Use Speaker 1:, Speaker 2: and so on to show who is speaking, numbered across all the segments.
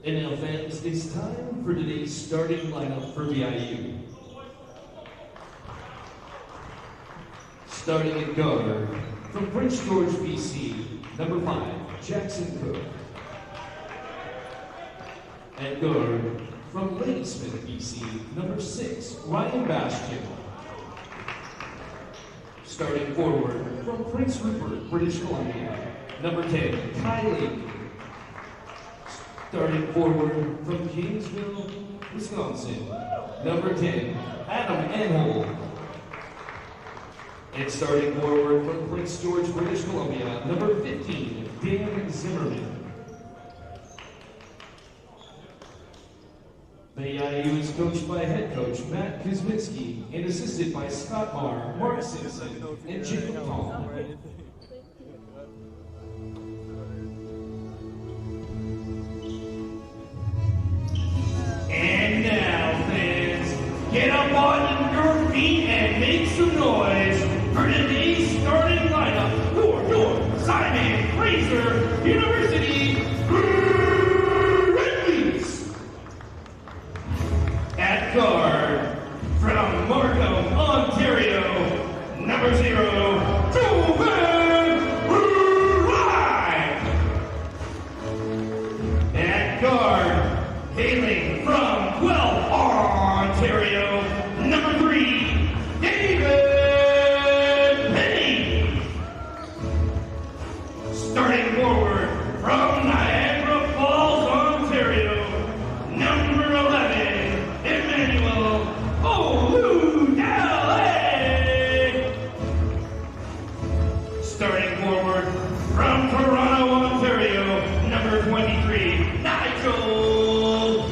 Speaker 1: And now, fans, it's time for today's starting lineup for VIU. Starting at guard, from Prince George, BC, number 5, Jackson Cook. At guard, from Ladysmith, BC, number 6, Ryan Bastian. Starting forward, from Prince Rupert, British Columbia, number 10, Kylie. Starting forward, from Kingsville, Wisconsin, number 10, Adam Enhold. And starting forward, from Prince George, British Columbia, number 15, Dan Zimmerman. VIU is coached by head coach Matt Kuzminski and assisted by Scott Marr, Mark Simpson, and Jacob Tom.
Speaker 2: And now, fans, get up on your feet and make some noise for today's starting lineup for your Simon Fraser University Redleys. At guard, from Markham, Ontario, number 0, Jovan Rye. At guard, hailing from Guelph, Ontario, number 3, David Penny. Starting forward, from Niagara Falls, Ontario, number 11, Emmanuel Oludale. Starting forward, from Toronto, Ontario, number 23, Nigel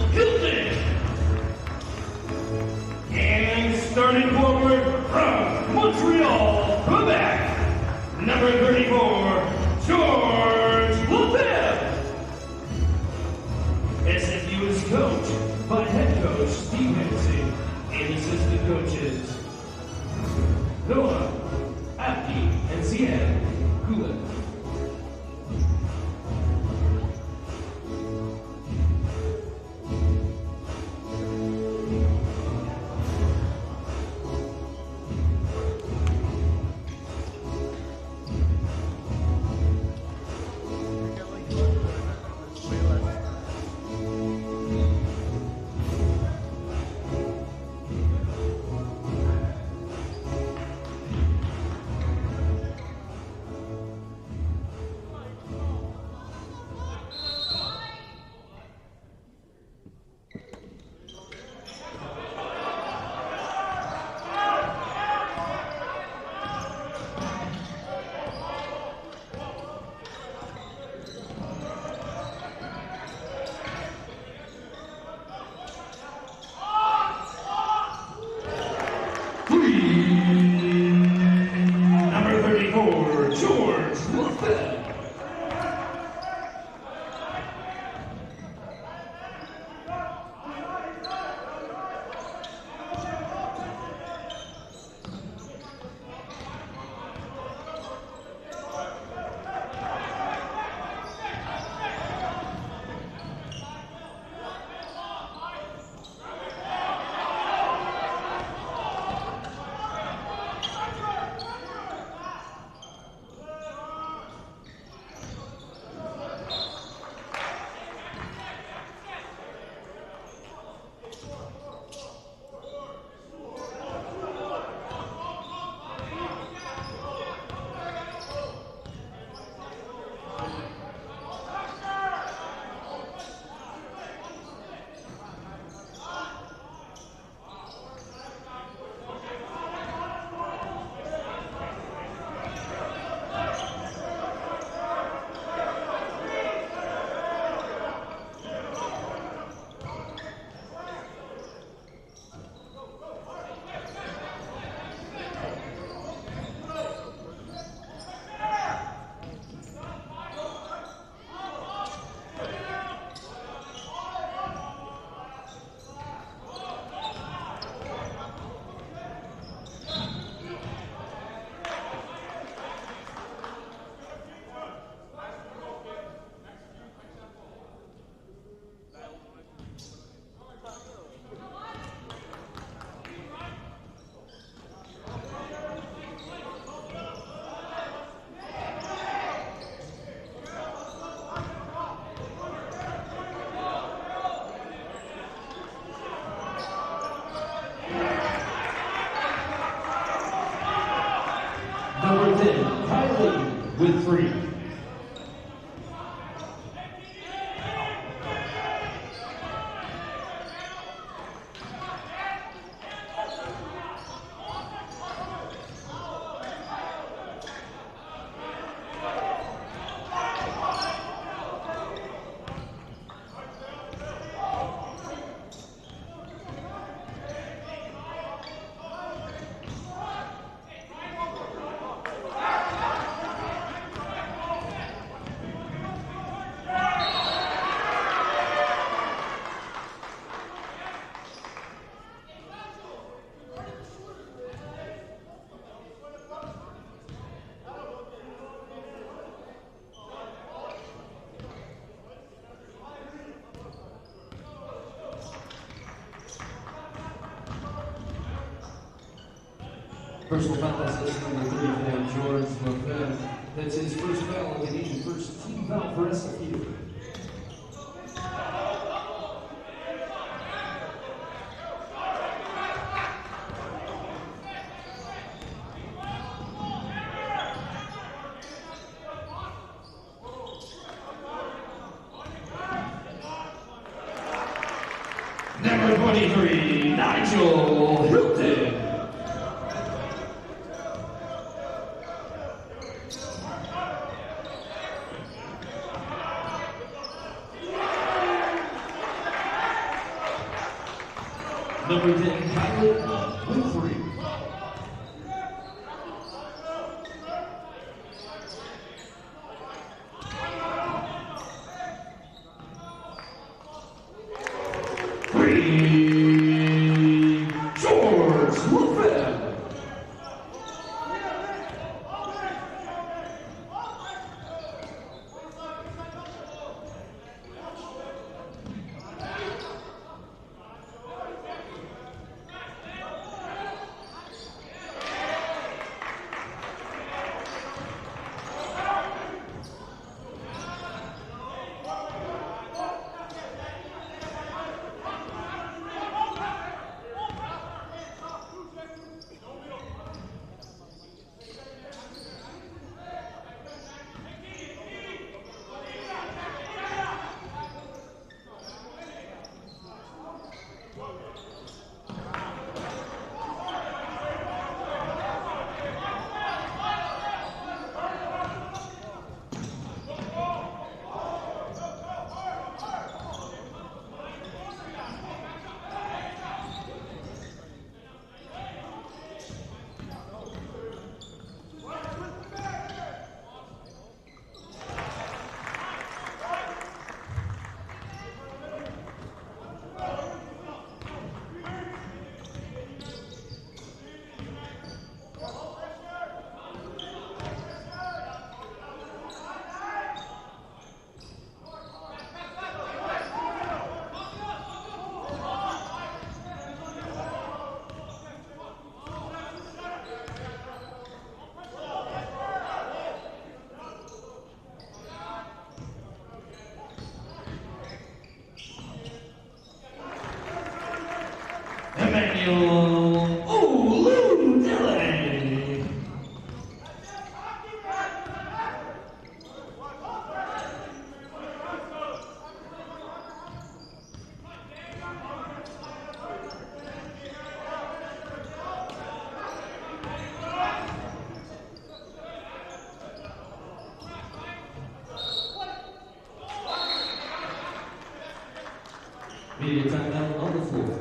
Speaker 1: Personal foul assist number 34, George Lefebvre. That's his first foul of the game, first team foul for SFU.
Speaker 2: Number 23, Nigel Hilton.
Speaker 1: Number 10, Kylie Winfrey.
Speaker 2: George Lefebvre. Emmanuel Oludele.
Speaker 1: Media timeout on the floor.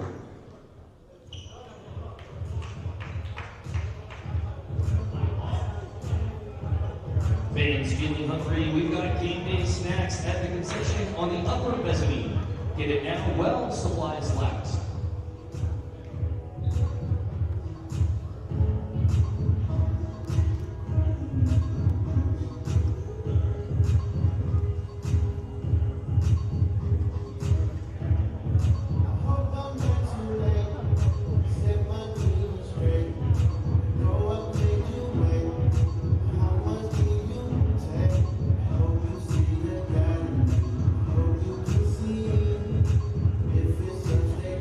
Speaker 1: Fans feeling hungry, we've got game day snacks at the concession on the upper mezzanine. Get it now while supplies last.
Speaker 3: If it's Thursday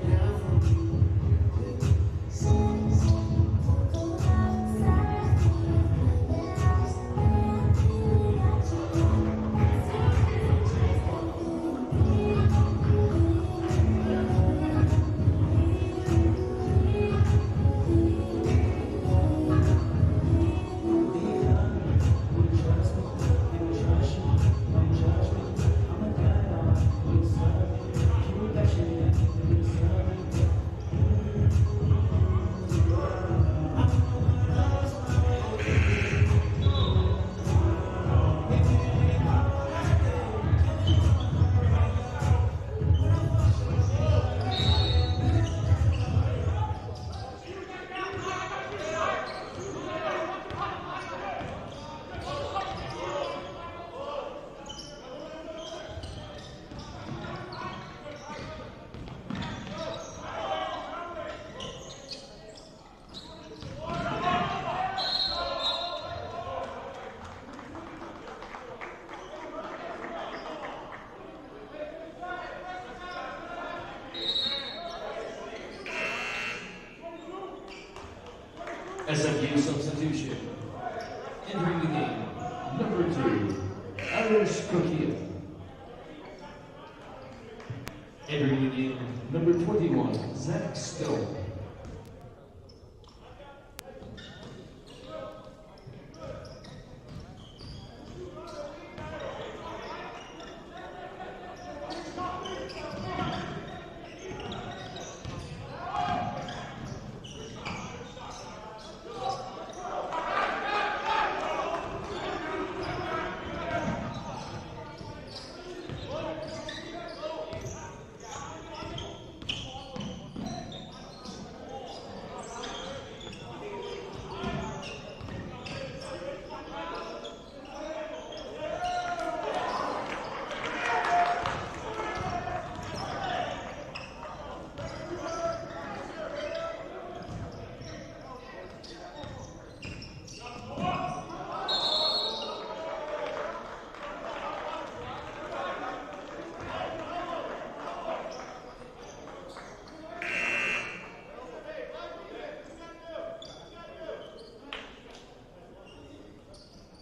Speaker 1: SFU substitution. Entering the game, number 2, Irish Kokia. Entering the game, number 21, Zach Stone.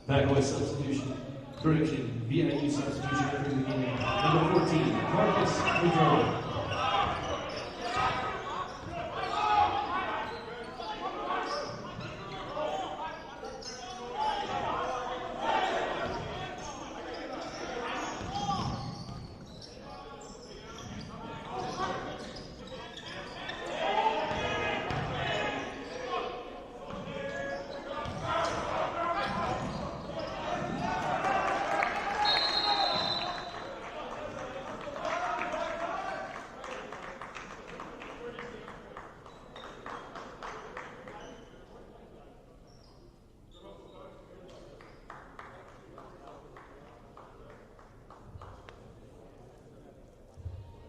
Speaker 1: Backway substitution. Correction, VIU substitution entering the game. Number 14, Marcus Pedro.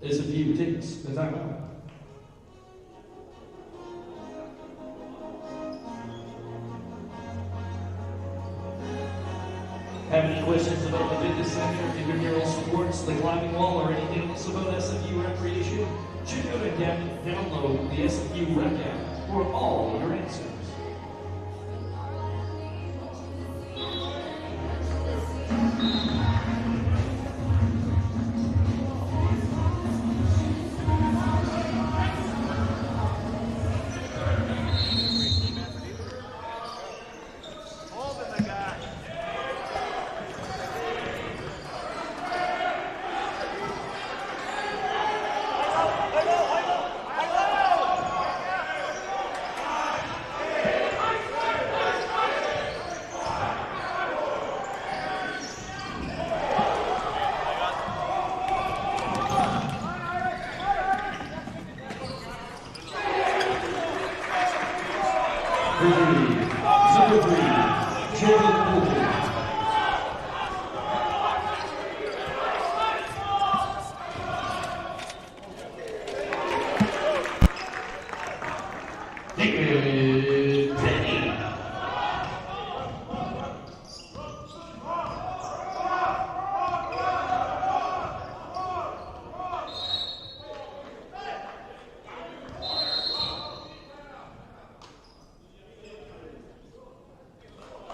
Speaker 1: SFU takes the timeout. Have any questions about the fitness center, intramural sports, the climbing wall, or anything else about SFU recreation? Check out and download the SFU Rec app for all your answers.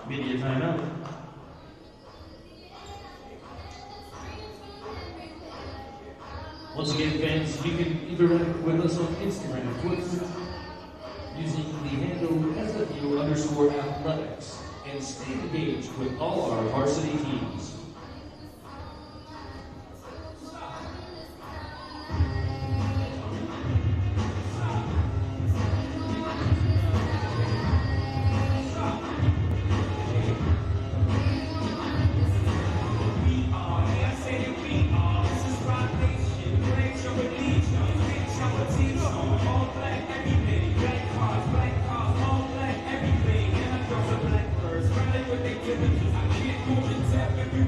Speaker 1: Media timeout. Once again, fans, you can interact with us on Instagram, Twitter, using the handle SFU_athletics, and stay engaged with all our varsity teams.
Speaker 2: I can't move and tap every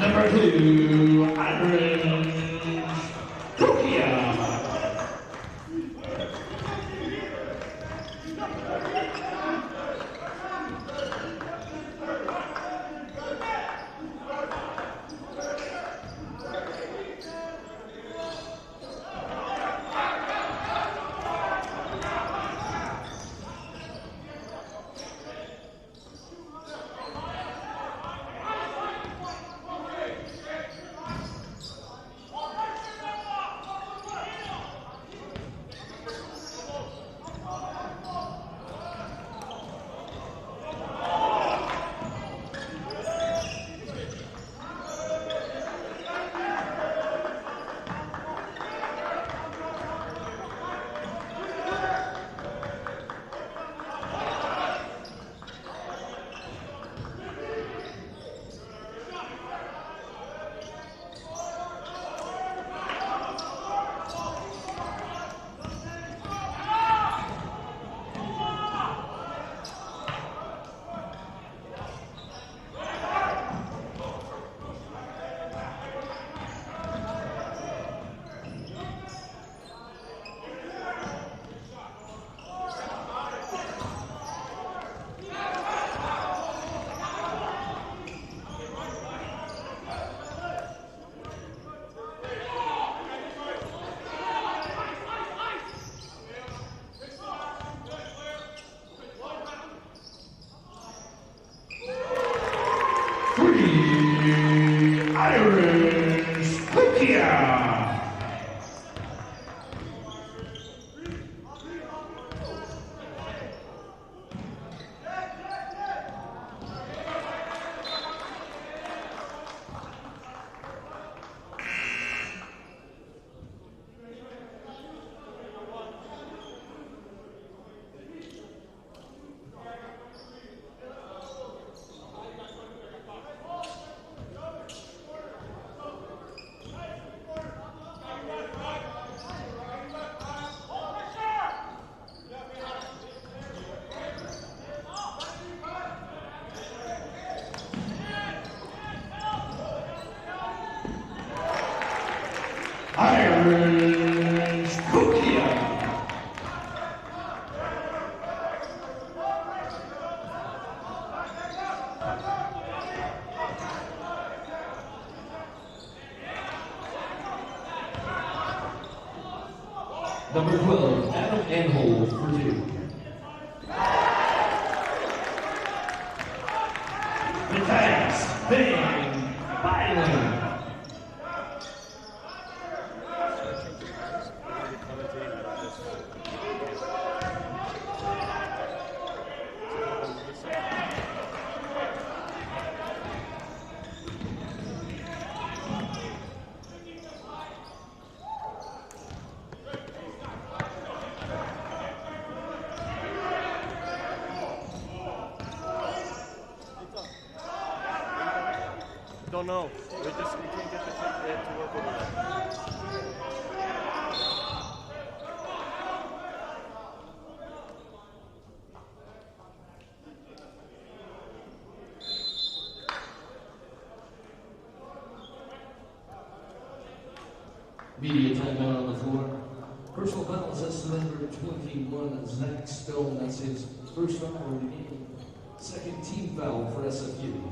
Speaker 2: Number 2, Aaron Kokia. Irish Kokia. Irish Kokia.
Speaker 1: Number 12, Adam Anhold for 2.
Speaker 2: Matthias Van Bylen.
Speaker 3: Don't know. We can't get the tech to work over there.
Speaker 1: Media timeout on the floor. Personal foul sets to number 21, Zach Stone. That's his first foul of the game. Second team foul for SFU.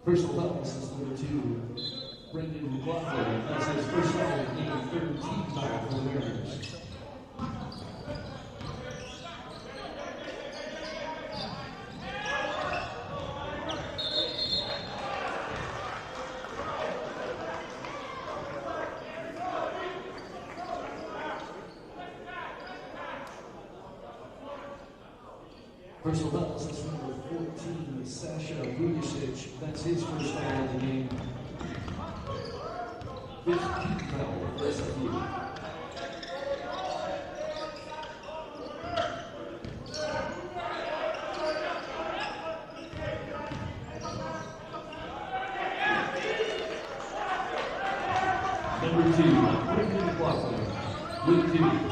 Speaker 1: Personal foul, this is number 2, Brendan McLaughlin. That's his first foul of the game, third team foul for the Mariners. Personal fouls, that's number 14, Sasha Vujicic. That's his first foul of the game. Fifth team foul for SFU. Number 2, Brendan McLaughlin with 2.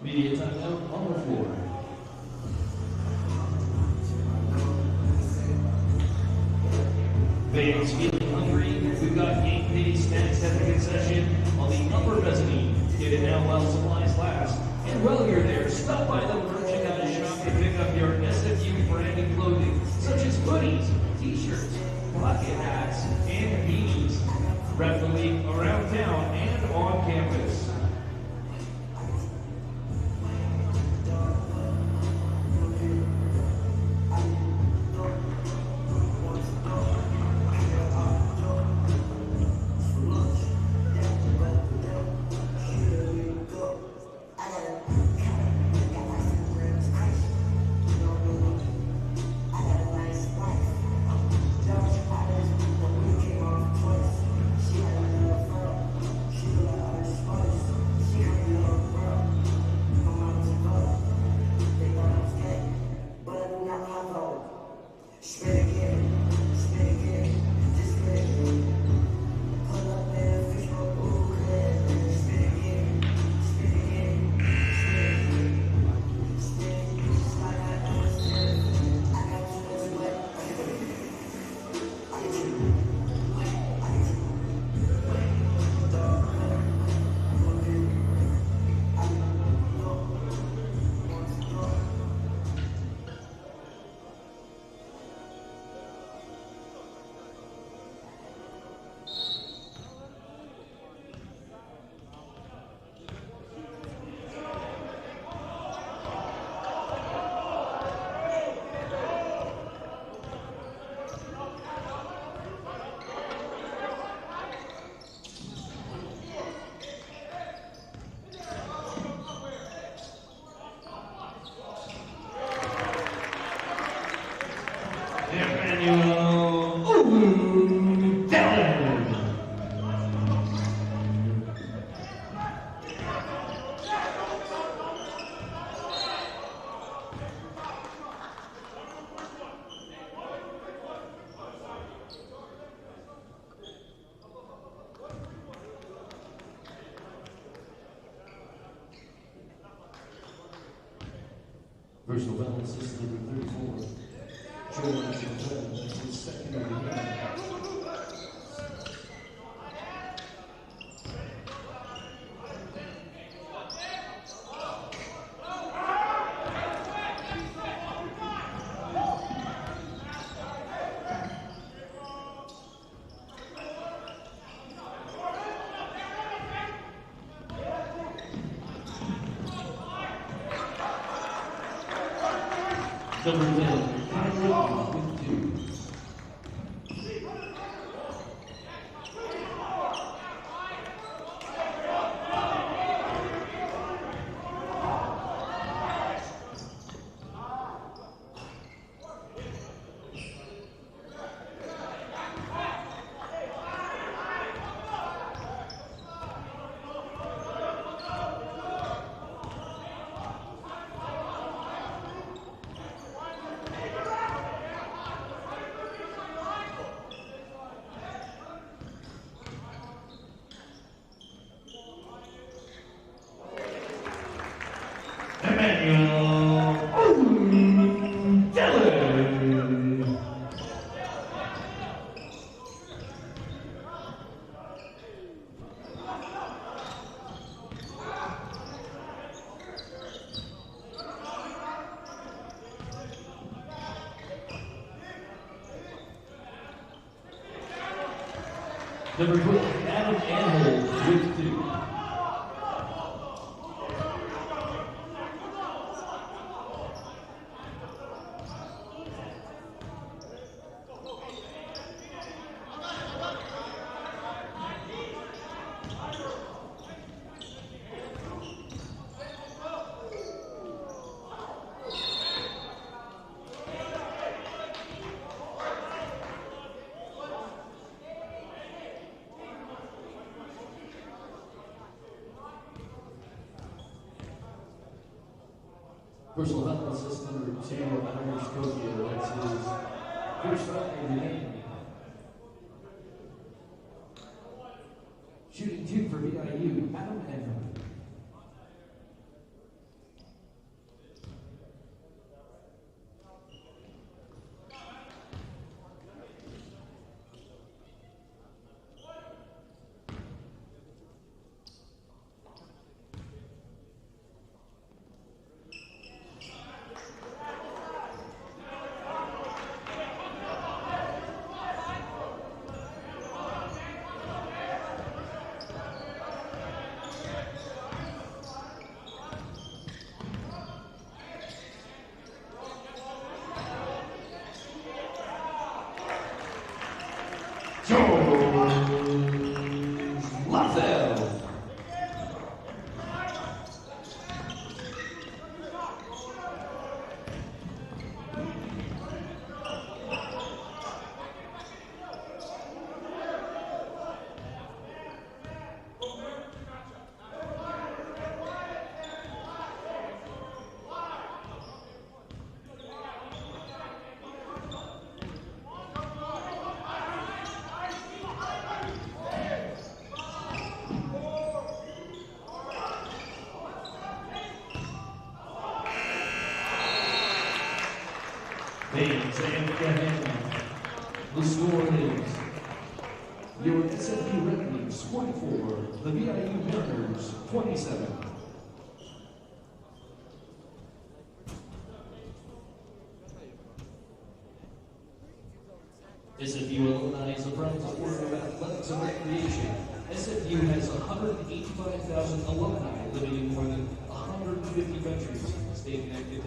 Speaker 1: Media timeout on the floor. Fans feeling hungry? We've got game day snacks at the concession on the upper mezzanine. Get it now while supplies last. And while you're there, stop by the merchandise shop to pick up your SFU branded clothing, such as hoodies, t-shirts, bucket hats, and beanies. Rep the league around town and on campus. Personal foul assist number 34. Joe Johnson, that's his second of the game. Number 10, Kyrie with 2. Number 12, Adam Anhold with 2. Personal foul assist number 2, Irish Tokyo, that's his first foul of the game. Shooting 2 for VIU, Adam Anhold. Ladies and gentlemen, the score is your SFU Red Wings 24, the VIU Mariners 27. SFU alumni is a proud supporter of athletics and recreation. SFU has 185,000 alumni living in more than 150 countries. Stay connected.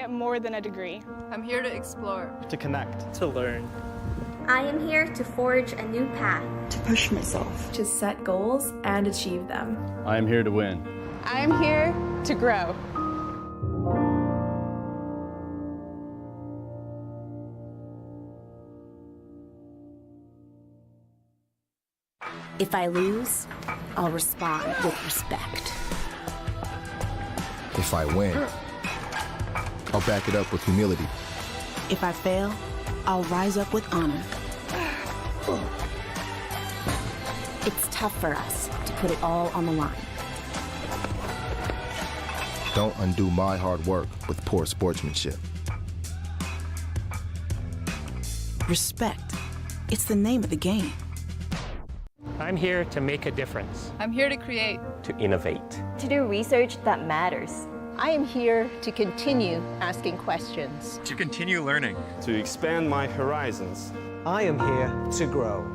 Speaker 4: get more than a degree.
Speaker 5: I'm here to explore.
Speaker 3: To connect. To learn.
Speaker 6: I am here to forge a new path.
Speaker 7: To push myself.
Speaker 8: To set goals and achieve them.
Speaker 9: I am here to win.
Speaker 4: I am here to grow.
Speaker 10: If I lose, I'll respond with respect.
Speaker 11: If I win, I'll back it up with humility.
Speaker 7: If I fail, I'll rise up with honor.
Speaker 10: It's tough for us to put it all on the line.
Speaker 11: Don't undo my hard work with poor sportsmanship.
Speaker 7: Respect. It's the name of the game.
Speaker 12: I'm here to make a difference.
Speaker 5: I'm here to create.
Speaker 12: To innovate.
Speaker 6: To do research that matters.
Speaker 13: I am here to continue asking questions.
Speaker 14: To continue learning.
Speaker 3: To expand my horizons.
Speaker 15: I am here to grow.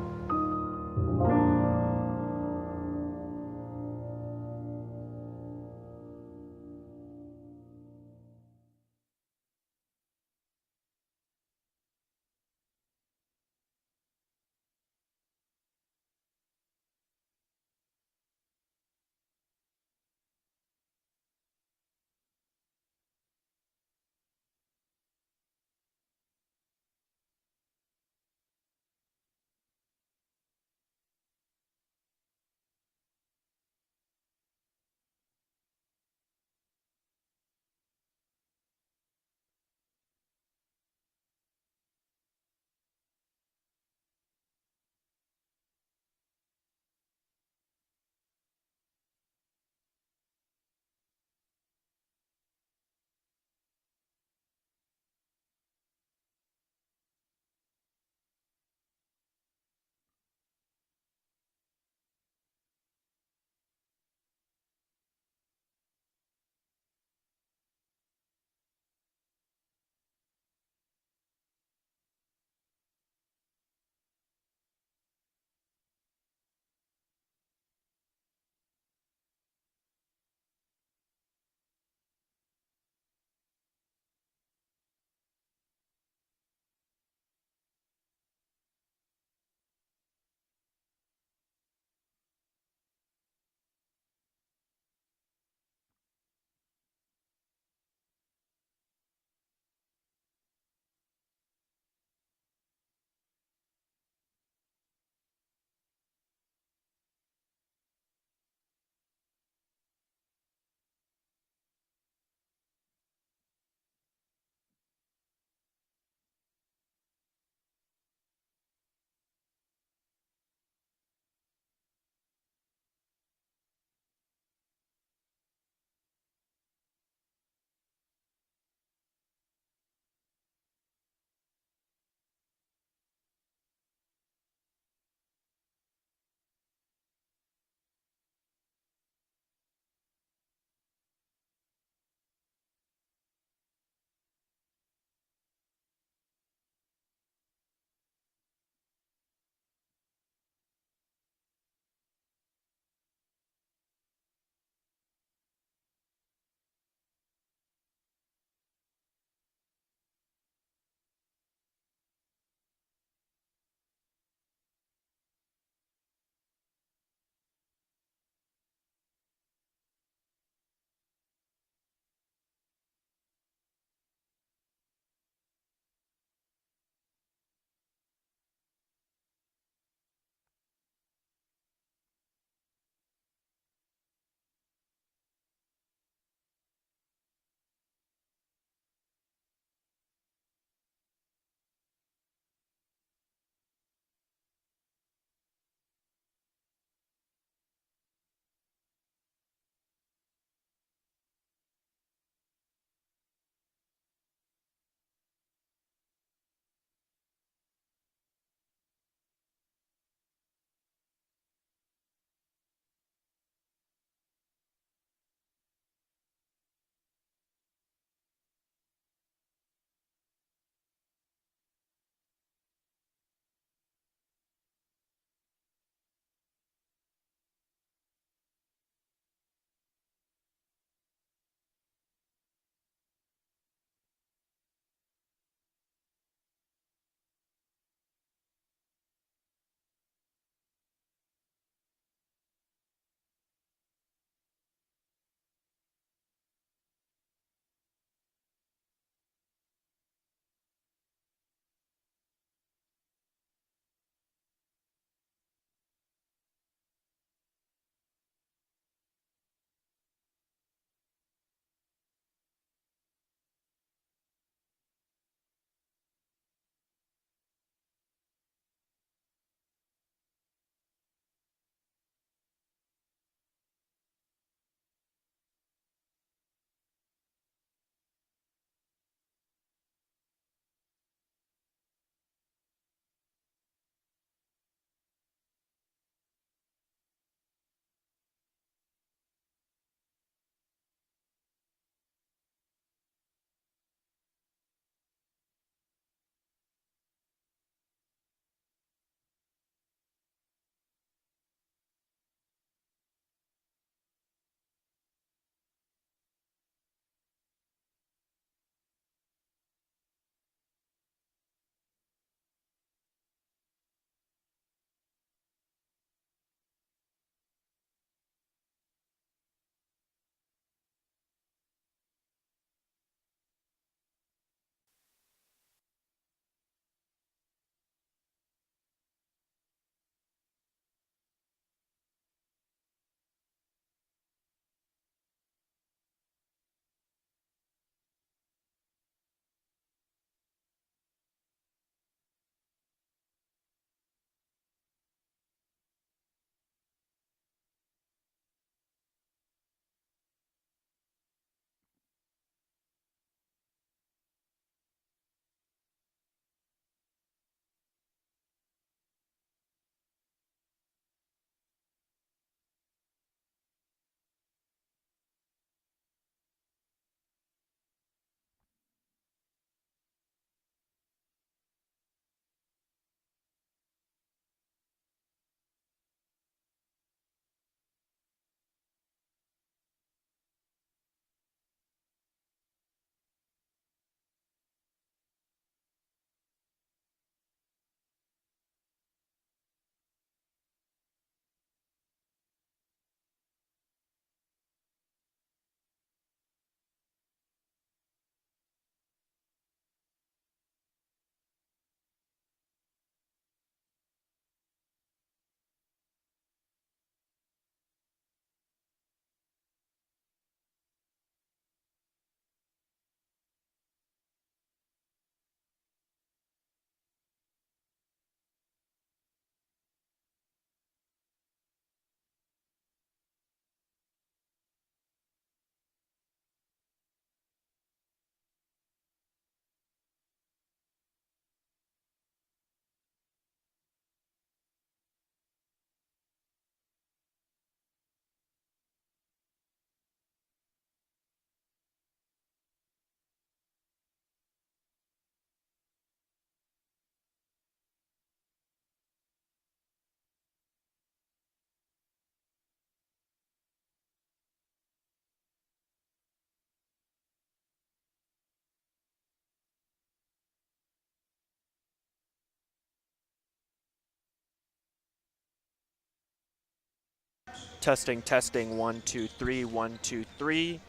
Speaker 9: Testing, testing, 1, 2, 3, 1, 2, 3.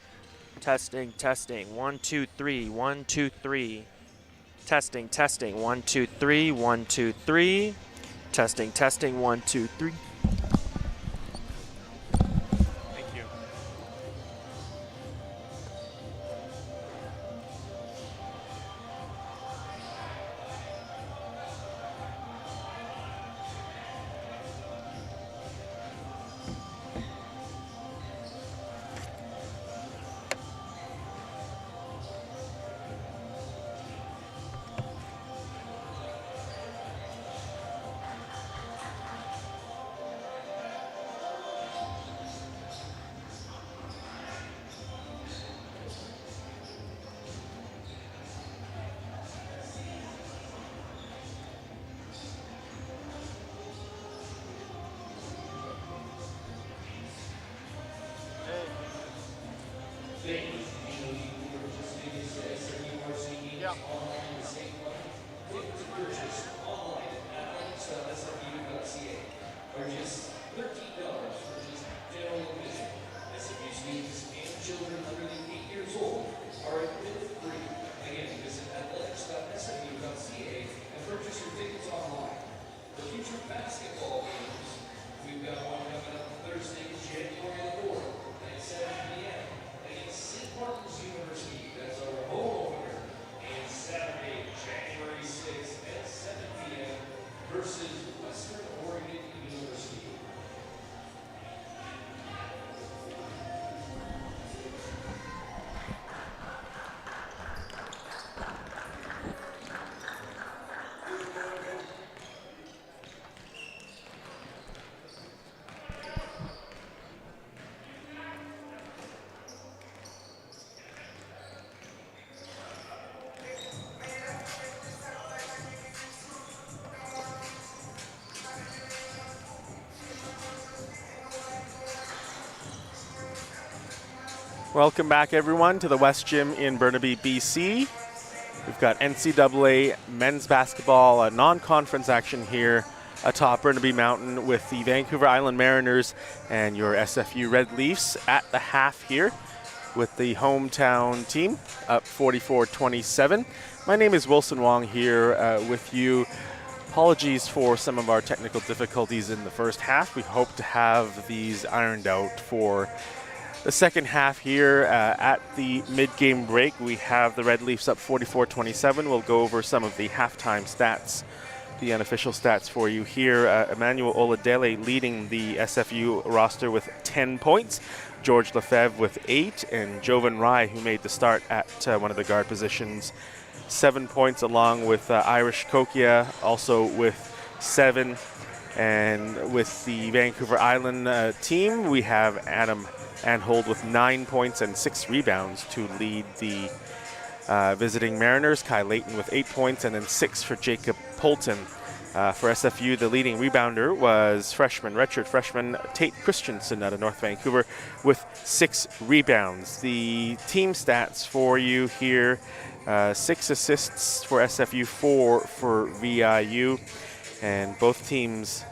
Speaker 9: Testing, testing, 1, 2, 3, 1, 2, 3. Testing, testing, 1, 2, 3, 1, 2, 3. Testing, testing, 1, 2, 3.
Speaker 12: Thank you.
Speaker 3: Welcome back, everyone, to the West Gym in Burnaby, BC. We've got NCAA men's basketball, a non-conference action here atop Burnaby Mountain with the Vancouver Island Mariners and your SFU Red Leafs at the half here with the hometown team up 44-27. My name is Wilson Wong here with you. Apologies for some of our technical difficulties in the first half. We hope to have these ironed out for the second half here. At the mid-game break, we have the Red Leafs up 44-27. We'll go over some of the halftime stats, the unofficial stats for you here. Emmanuel Oladele leading the SFU roster with 10 points. George Lefebvre with 8, and Jovan Rai, who made the start at one of the guard positions, 7 points, along with Irish Kokia also with 7. And with the Vancouver Island team, we have Adam Anhold with 9 points and 6 rebounds to lead the visiting Mariners. Kai Layton with 8 points and then 6 for Jacob Polton. For SFU, the leading rebounder was redshirt freshman Tate Christensen out of North Vancouver with 6 rebounds. The team stats for you here, 6 assists for SFU, 4 for VIU, and both teams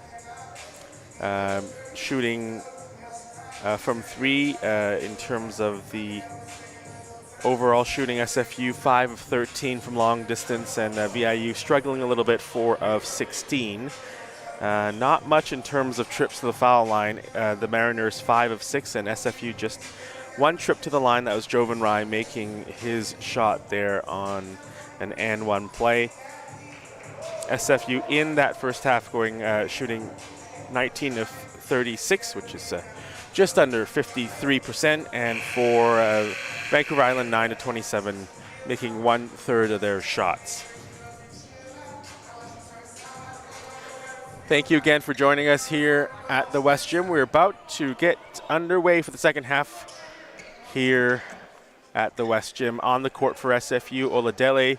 Speaker 3: shooting from 3 in terms of the overall shooting. SFU 5 of 13 from long distance, and VIU struggling a little bit, 4 of 16. Not much in terms of trips to the foul line. The Mariners 5 of 6, and SFU just 1 trip to the line. That was Jovan Rai making his shot there on an and 1 play. SFU in that first half going shooting 19 of 36, which is just under 53%, and for Vancouver Island 9 of 27, making 1/3 of their shots. Thank you again for joining us here at the West Gym. We're about to get underway for the second half here at the West Gym. On the court for SFU, Oladele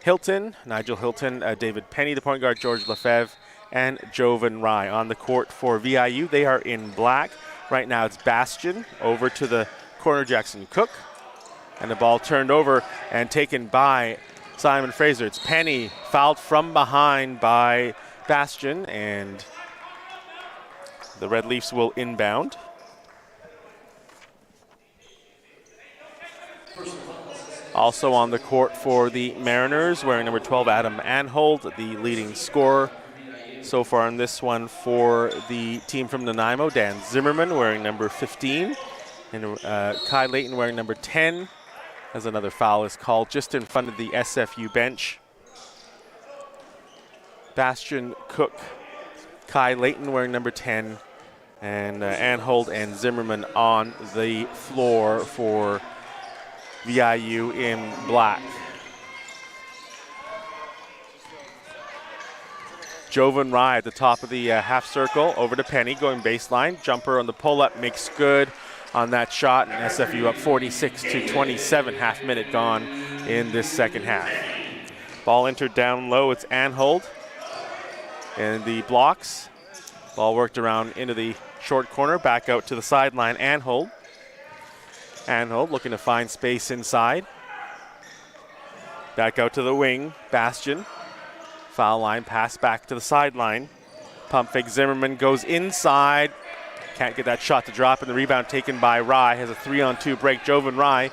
Speaker 3: Hilton, Nigel Hilton, David Penny, the point guard, George Lefebvre, and Jovan Rai. On the court for VIU, they are in black. Right now it's Bastion over to the corner, Jackson Cook. And the ball turned over and taken by Simon Fraser. It's Penny, fouled from behind by Bastion, and The Red Leafs will inbound. Also on the court for the Mariners, wearing number 12, Adam Anhold, the leading scorer so far in this one for the team from Nanaimo. Dan Zimmerman wearing number 15, and Kai Layton wearing number 10, as another foul is called just in front of the SFU bench. Bastian Cook, Kai Layton wearing number 10, and Anhold and Zimmerman on the floor for VIU in black. Jovan Rye at the top of the half circle, over to Penny, going baseline. Jumper on the pull-up, makes good on that shot, and SFU up 46-27, half minute gone in this second half. Ball entered down low, it's Anhold. And the blocks, ball worked around into the short corner, back out to the sideline, Anhold. Anhold looking to find space inside. Back out to the wing, Bastian. Foul line, pass back to the sideline. Pump fake, Zimmerman goes inside. Can't get that shot to drop, and the rebound taken by Rye. Has a 3-on-2 break. Jovan Rye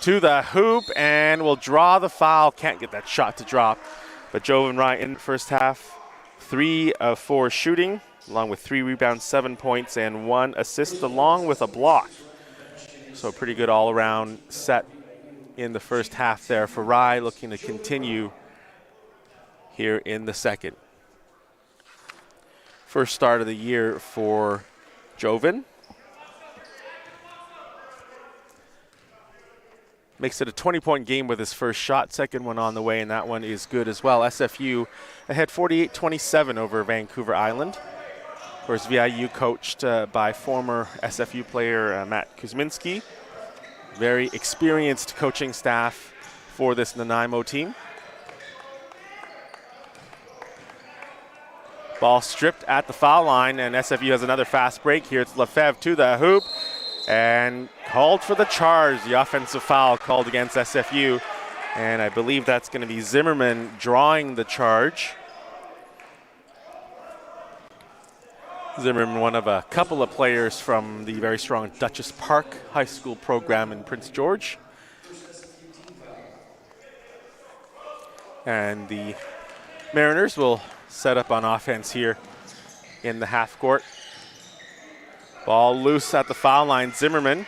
Speaker 3: to the hoop and will draw the foul. Can't get that shot to drop. But Jovan Rye in the first half, 3 of 4 shooting, along with 3 rebounds, 7 points, and 1 assist, along with a block. So a pretty good all-around set in the first half there for Rye, looking to continue here in the second. First start of the year for Jovan. Makes it a 20-point game with his first shot. Second one on the way, and that one is good as well. SFU ahead 48-27 over Vancouver Island. Of course, VIU coached by former SFU player Matt Kuzminski. Very experienced coaching staff for this Nanaimo team. Ball stripped at the foul line, and SFU has another fast break here. It's Lefebvre to the hoop and called for the charge. The offensive foul called against SFU, and I believe that's going to be Zimmerman drawing the charge. Zimmerman, one of a couple of players from the very strong Dutchess Park High School program in Prince George. And the Mariners will set up on offense here in the half court. Ball loose at the foul line. Zimmerman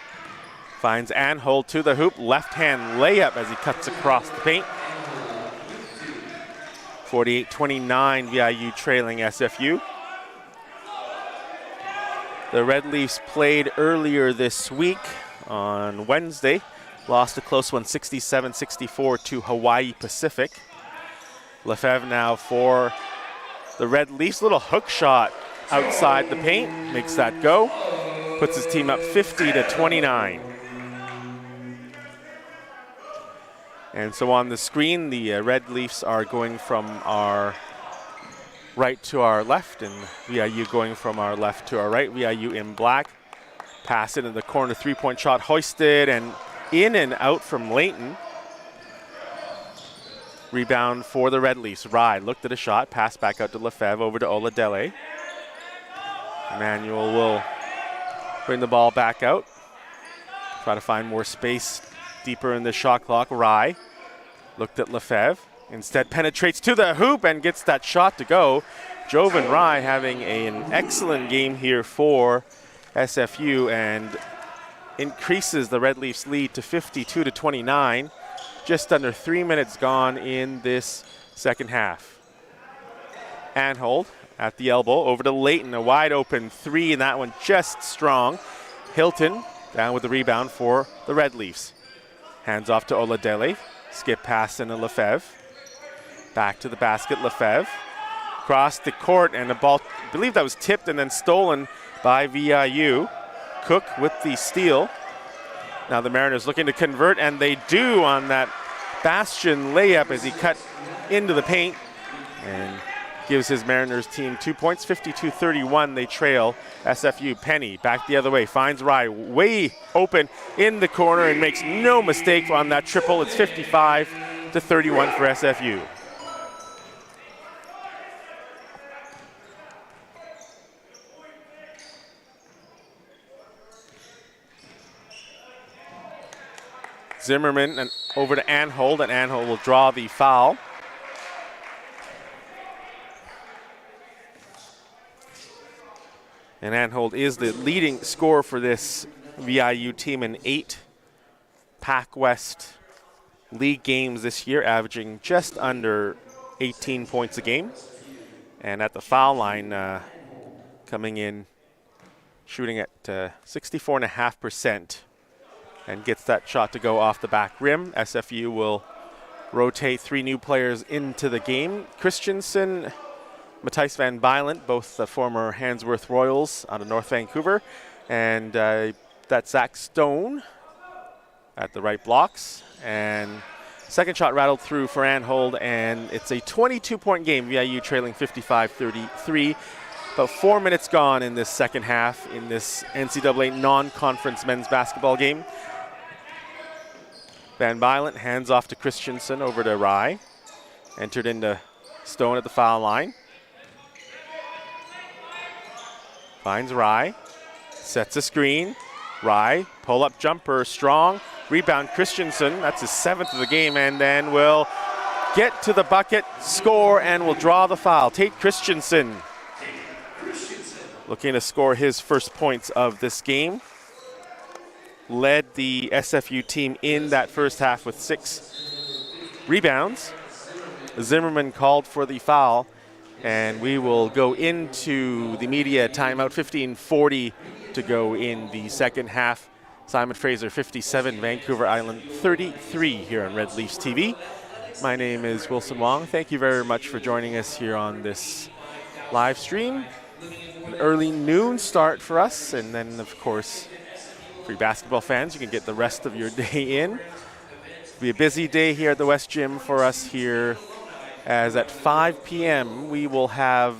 Speaker 3: finds Anhold to the hoop. Left-hand layup as he cuts across the paint. 48-29, VIU trailing SFU. The Red Leafs played earlier this week on Wednesday. Lost a close one, 67-64 to Hawaii Pacific. Lefebvre now for the Red Leafs. Little hook shot outside the paint. Makes that go. Puts his team up 50-29. And so on the screen, the Red Leafs are going from our right to our left, and VIU going from our left to our right. VIU in black. Pass into the corner, 3-point shot hoisted and in and out from Layton. Rebound for the Red Leafs. Rye looked at a shot, pass back out to Lefebvre, over to Oladele. Emmanuel will bring the ball back out. Try to find more space deeper in the shot clock. Rye looked at Lefebvre. Instead penetrates to the hoop and gets that shot to go. Jovan Rye having an excellent game here for SFU and increases the Red Leafs lead to 52-29. Just under 3 minutes gone in this second half. Anhold at the elbow, over to Layton, a wide open 3, and that one just strong. Hilton down with the rebound for the Red Leafs. Hands off to Oladele, skip pass into Lefebvre. Back to the basket, Lefebvre. Across the court, and the ball, I believe that was tipped and then stolen by VIU. Cook with the steal. Now the Mariners looking to convert, and they do on that Bastian layup as he cut into the paint and gives his Mariners team 2 points. 52-31, they trail SFU. Penny back the other way, finds Rye way open in the corner and makes no mistake on that triple. It's 55-31 for SFU. Zimmerman and over to Anhold, and Anhold will draw the foul. And Anhold is the leading scorer for this VIU team in 8 Pac West League games this year, averaging just under 18 points a game. And at the foul line, coming in, shooting at 64.5%, and gets that shot to go off the back rim. SFU will rotate 3 new players into the game. Christensen, Matthijs van Bijlen, both the former Handsworth Royals out of North Vancouver, and that's Zach Stone at the right blocks. And second shot rattled through for Anhold, and it's a 22-point game. VIU trailing 55-33. About 4 minutes gone in this second half in this NCAA non-conference men's basketball game. Van Bijlen hands off to Christensen, over to Rye. Entered into Stone at the foul line. Finds Rye, sets a screen. Rye, pull-up jumper, strong. Rebound Christensen, that's his 7th of the game, and then will get to the bucket, score, and will draw the foul. Tate Christensen looking to score his first points of this game. Led the SFU team in that first half with 6 rebounds. Zimmerman called for the foul, and we will go into the media timeout. 15:40 to go in the second half. Simon Fraser 57, Vancouver Island 33 here on Red Leafs TV. My name is Wilson Wong. Thank you very much for joining us here on this live stream. An early noon start for us, and then of course for you basketball fans, you can get the rest of your day in. It'll be a busy day here at the West Gym for us here, as at 5 p.m. we will have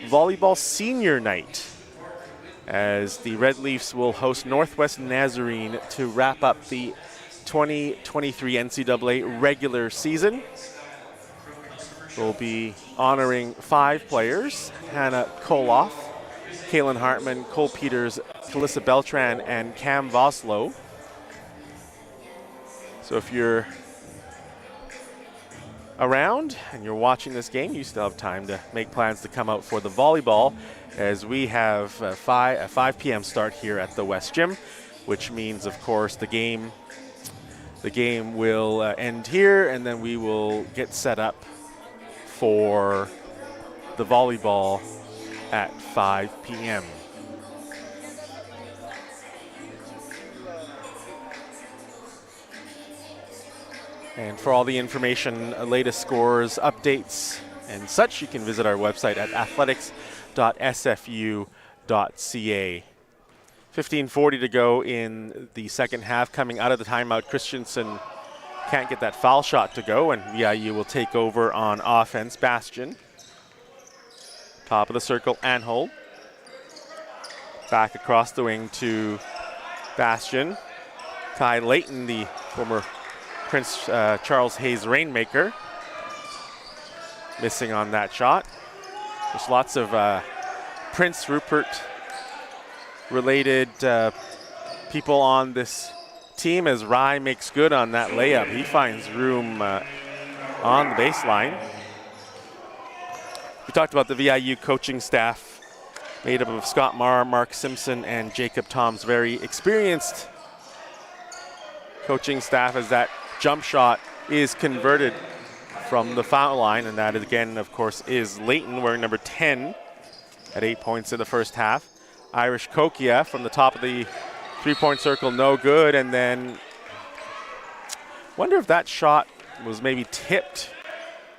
Speaker 3: volleyball senior night, as the Red Leafs will host Northwest Nazarene to wrap up the 2023 NCAA regular season. We'll be honoring 5 players: Hannah Koloff, Kaylin Hartman, Cole Peters, Calissa Beltran, and Cam Voslow. So if you're around and you're watching this game, you still have time to make plans to come out for the volleyball, as we have a 5 p.m. start here at the West Gym, which means, of course, the game will end here, and then we will get set up for the volleyball at 5 p.m. And for all the information, latest scores, updates, and such, you can visit our website at athletics.sfu.ca. 15:40 to go in the second half. Coming out of the timeout, Christensen can't get that foul shot to go, and VIU will take over on offense. Bastian, top of the circle, Anhold. Back across the wing to Bastian. Kai Layton, the former Prince Charles Hayes Rainmaker, missing on that shot. There's lots of Prince Rupert related people on this team, as Rye makes good on that layup. He finds room on the baseline. We talked about the VIU coaching staff, made up of Scott Marr, Mark Simpson, and Jacob Toms. Very experienced coaching staff, as that jump shot is converted from the foul line, and that again, of course, is Layton, wearing number 10 at 8 points in the first half. Irish Kokia from the top of the three-point circle, no good, and then wonder if that shot was maybe tipped,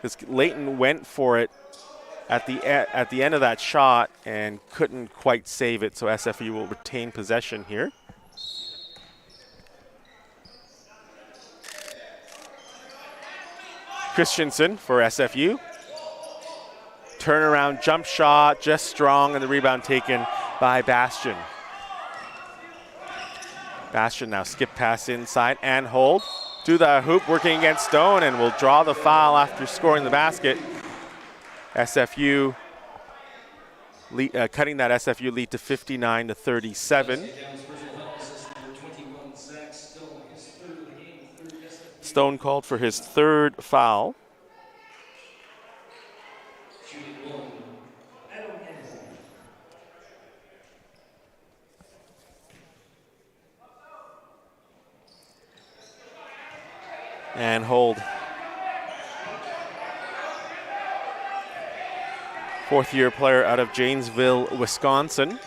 Speaker 3: because Layton went for it at the end of that shot and couldn't quite save it, so SFU will retain possession here. Christensen for SFU. Turnaround jump shot, just strong, and the rebound taken by Bastian. Bastian now skip pass inside and hold to the hoop, working against Stone, and will draw the foul after scoring the basket. SFU cutting that SFU lead to 59-37. Stone called for his 3rd foul. And hold. 4th-year player out of Janesville, Wisconsin.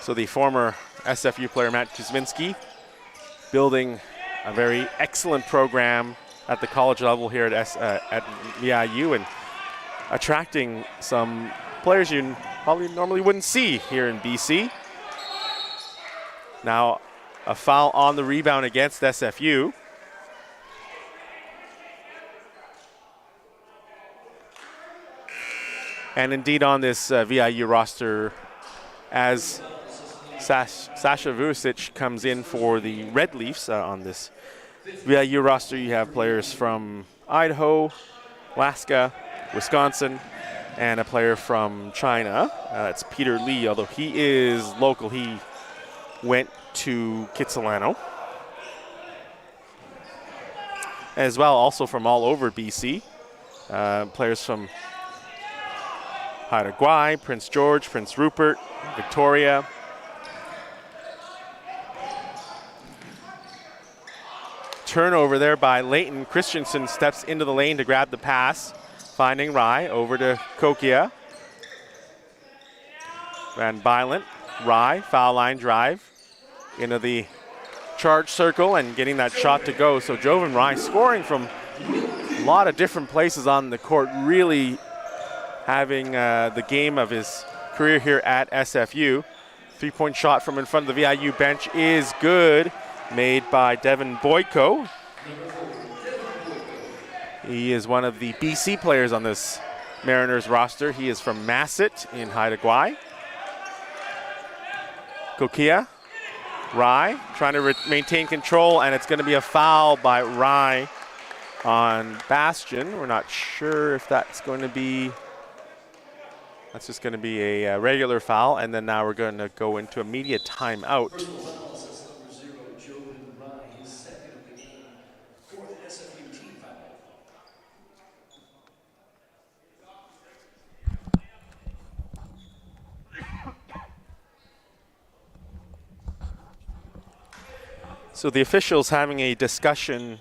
Speaker 3: So the former SFU player, Matt Kuzminski, building a very excellent program at the college level here at VIU and attracting some players you probably normally wouldn't see here in BC. Now, a foul on the rebound against SFU. And indeed on this VIU roster, as Sasha Vucic comes in for the Red Leafs on this VIU roster, you have players from Idaho, Alaska, Wisconsin, and a player from China. That's Peter Lee, although he is local. He went to Kitsilano. As well, also from all over BC. Players from Haida Gwaii, Prince George, Prince Rupert, Victoria. Turnover there by Leighton. Christensen steps into the lane to grab the pass, finding Rye over to Kokia. Van Bylent, Rye, foul line drive into the charge circle and getting that shot to go. So Jovan Rye scoring from a lot of different places on the court, really having the game of his career here at SFU. 3-point shot from in front of the VIU bench is good, made by Devin Boyko. He is one of the BC players on this Mariners roster. He is from Masset in Haida Gwaii. Kokia, Rye trying to maintain control, and it's going to be a foul by Rye on Bastion. We're not sure if that's going to be, that's just going to be a regular foul, and then now we're going to go into immediate timeout. So the officials having a discussion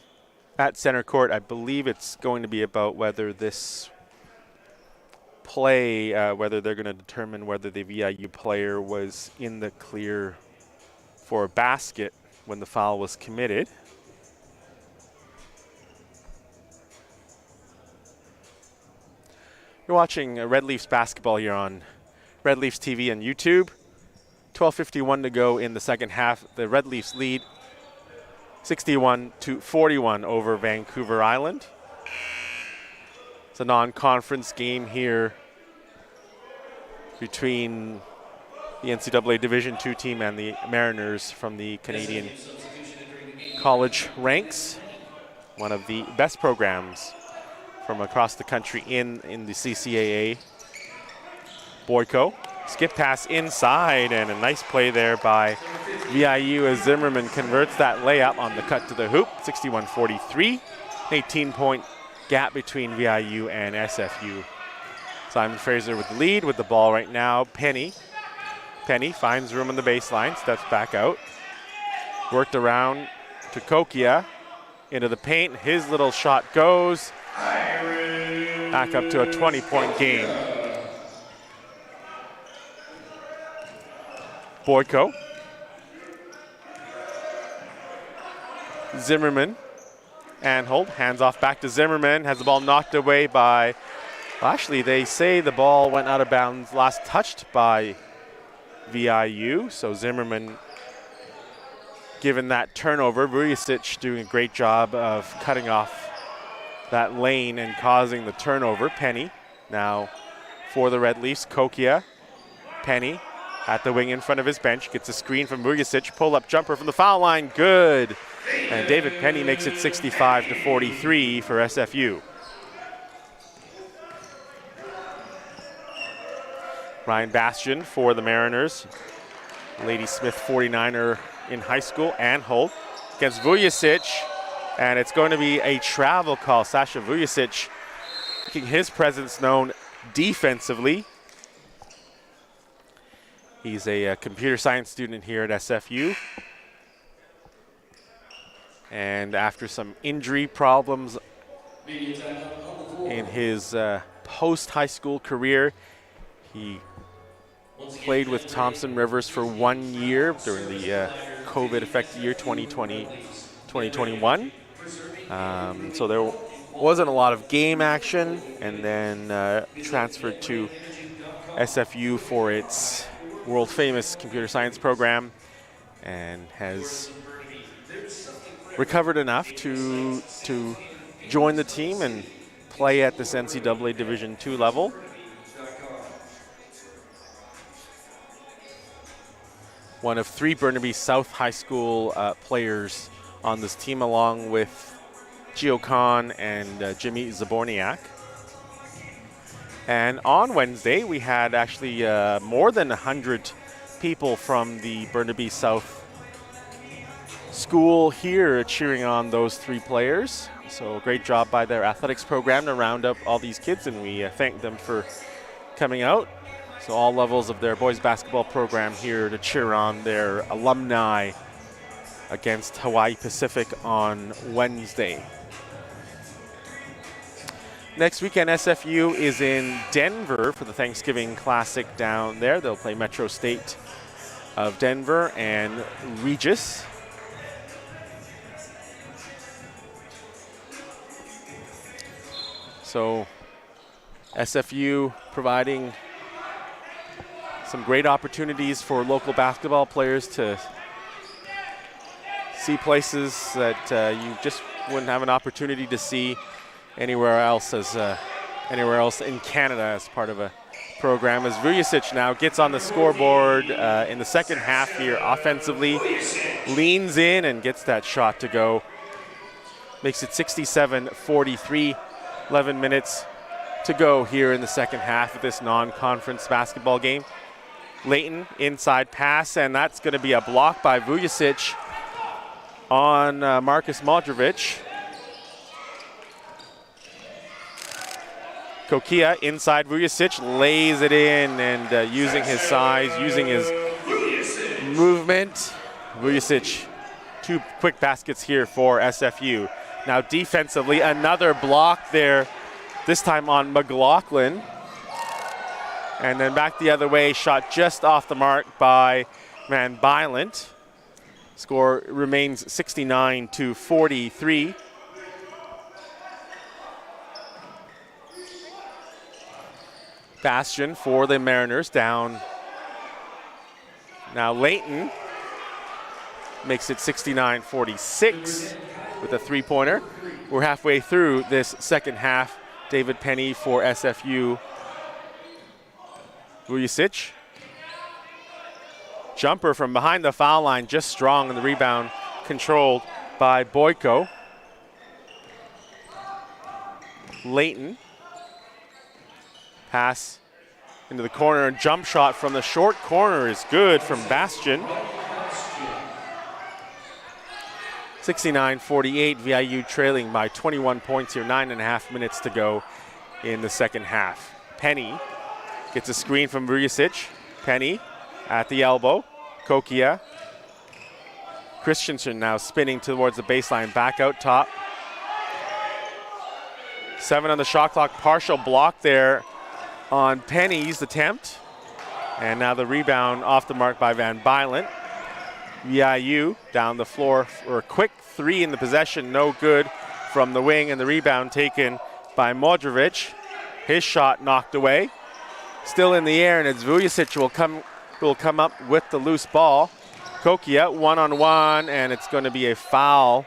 Speaker 3: at center court. I believe it's going to be about whether this play, whether they're going to determine whether the VIU player was in the clear for a basket when the foul was committed. You're watching Red Leafs basketball here on Red Leafs TV and YouTube. 12:51 to go in the second half. The Red Leafs lead 61-41 over Vancouver Island. It's a non-conference game here between the NCAA Division II team and the Mariners from the Canadian college ranks. One of the best programs from across the country in the CCAA. Boyko, skip pass inside, and a nice play there by VIU as Zimmerman converts that layup on the cut to the hoop. 61-43, 18-point gap between VIU and SFU. Simon Fraser with the lead with the ball right now. Penny finds room on the baseline, steps back out. Worked around to Kokia into the paint. His little shot goes back up to a 20-point game. Boyko. Zimmerman. Anhold, hands off back to Zimmerman. Has the ball knocked away by, well, actually they say the ball went out of bounds last touched by VIU. So Zimmerman given that turnover. Vujicic doing a great job of cutting off that lane and causing the turnover. Penny now for the Red Leafs. Kokia. Penny at the wing in front of his bench. Gets a screen from Vujicic. Pull-up jumper from the foul line. Good. And David Penny makes it 65-43 for SFU. Ryan Bastion for the Mariners. Lady Smith 49er in high school, and Holt against Vujicic, and it's going to be a travel call. Sasha Vujicic making his presence known defensively. He's a computer science student here at SFU. And after some injury problems in his post-high school career, he played with Thompson Rivers for 1 year during the COVID-affected year 2020-2021. So there wasn't a lot of game action, and then transferred to SFU for its world-famous computer science program, and has recovered enough to join the team and play at this NCAA Division II level. One of 3 Burnaby South High School players on this team, along with Gio Khan and Jimmy Zaborniak. And on Wednesday, we had actually more than 100 people from the Burnaby South school here cheering on those 3 players. So great job by their athletics program to round up all these kids, and we thank them for coming out. So all levels of their boys basketball program here to cheer on their alumni against Hawaii Pacific on Wednesday. Next weekend, SFU is in Denver for the Thanksgiving Classic down there. They'll play Metro State of Denver and Regis. So SFU providing some great opportunities for local basketball players to see places that you just wouldn't have an opportunity to see anywhere else in Canada as part of a program. As Vujicic now gets on the scoreboard in the second half here offensively, leans in and gets that shot to go. Makes it 67-43, 11 minutes to go here in the second half of this non-conference basketball game. Layton inside pass, and that's going to be a block by Vujicic on Marcus Modrovic. Kokia inside Vujicic, lays it in, and using his size, using his movement. Vujicic, 2 quick baskets here for SFU. Now defensively, another block there, this time on McLaughlin. And then back the other way, shot just off the mark by Van Bylent. Score remains 69-43. Bastion for the Mariners down. Now Layton makes it 69-46 with a 3-pointer. We're halfway through this second half. David Penny for SFU. Vujicic. Jumper from behind the foul line, just strong, and the rebound controlled by Boyko. Layton. Pass into the corner, and jump shot from the short corner is good from Bastion. 69-48, VIU trailing by 21 points here, 9.5 minutes to go in the second half. Penny gets a screen from Vujicic. Penny at the elbow. Kokia. Christensen now spinning towards the baseline, back out top. 7 on the shot clock, partial block there on Penny's attempt. And now the rebound off the mark by Van Bylent. VIU down the floor for a quick 3 in the possession, no good from the wing, and the rebound taken by Modrovic. His shot knocked away. Still in the air, and it's Vujicic will come up with the loose ball. Kokia one-on-one, and it's going to be a foul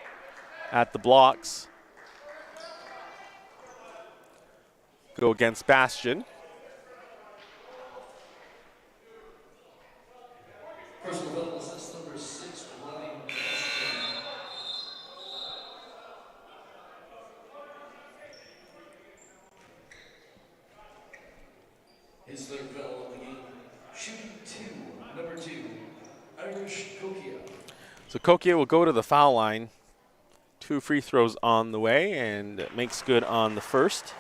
Speaker 3: at the blocks. Go against Bastion.
Speaker 1: His third foul of the game. Shooting 2, number 2, Irish Kokia.
Speaker 3: So Kokia will go to the foul line. 2 free throws on the way and makes good on the first.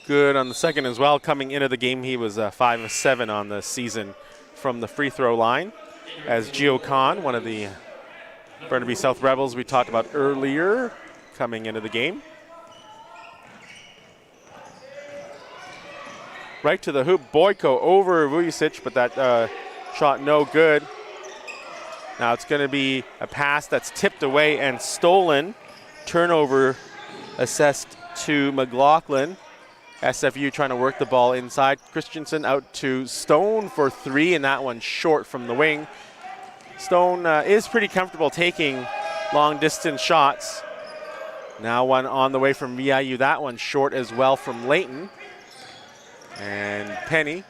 Speaker 3: Good on the second as well. Coming into the game, he was 5 of 7 on the season from the free throw line. As Gio Khan, one of the Burnaby South Rebels we talked about earlier, coming into the game. Right to the hoop, Boyko over Vujicic, but that shot no good. Now it's going to be a pass that's tipped away and stolen. Turnover assessed to McLaughlin. SFU trying to work the ball inside. Christensen out to Stone for 3, and that one short from the wing. Stone is pretty comfortable taking long distance shots. Now one on the way from VIU. That one short as well from Layton. And Penny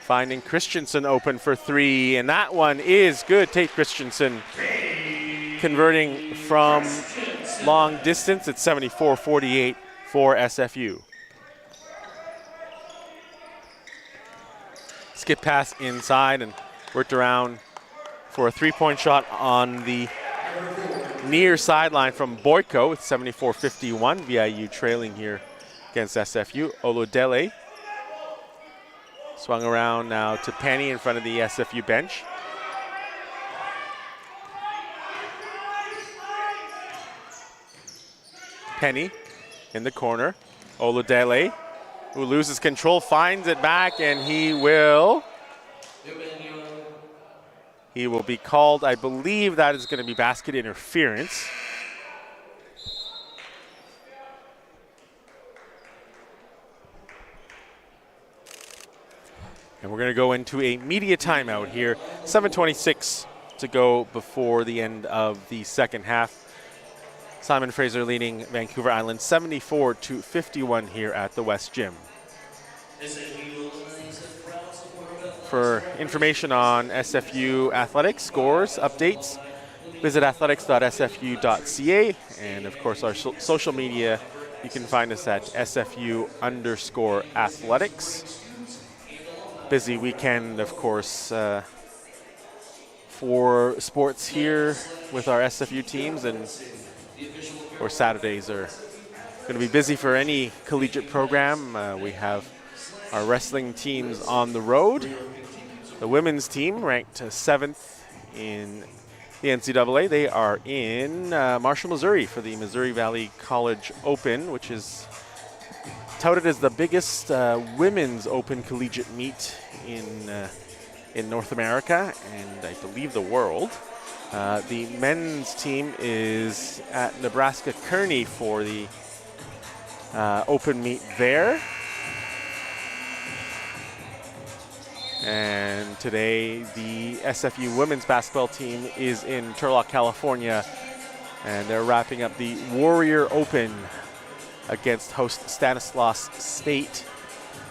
Speaker 3: finding Christensen open for 3, and that one is good. Tate Christensen converting from long distance at 74-48 for SFU. Skip pass inside and worked around for a 3-point shot on the near sideline from Boyko with 74-51. VIU trailing here against SFU. Oludele swung around now to Penny in front of the SFU bench. Penny in the corner. Oludele, who loses control, finds it back, and he will be called. I believe that is going to be basket interference. And we're going to go into a media timeout here. 7:26 to go before the end of the second half. Simon Fraser leading Vancouver Island 74-51 here at the West Gym. For information on SFU athletics, scores, updates, visit athletics.sfu.ca. And of course, our social media, you can find us at SFU_athletics. Busy weekend, of course, for sports here with our SFU teams, and or Saturdays are going to be busy for any collegiate program. We have our wrestling teams on the road. The women's team ranked 7th in the NCAA. They are in Marshall, Missouri for the Missouri Valley College Open, which is touted as the biggest women's open collegiate meet in North America and I believe the world. The men's team is at Nebraska Kearney for the open meet there. And today the SFU women's basketball team is in Turlock, California, and they're wrapping up the Warrior Open against host Stanislaus State.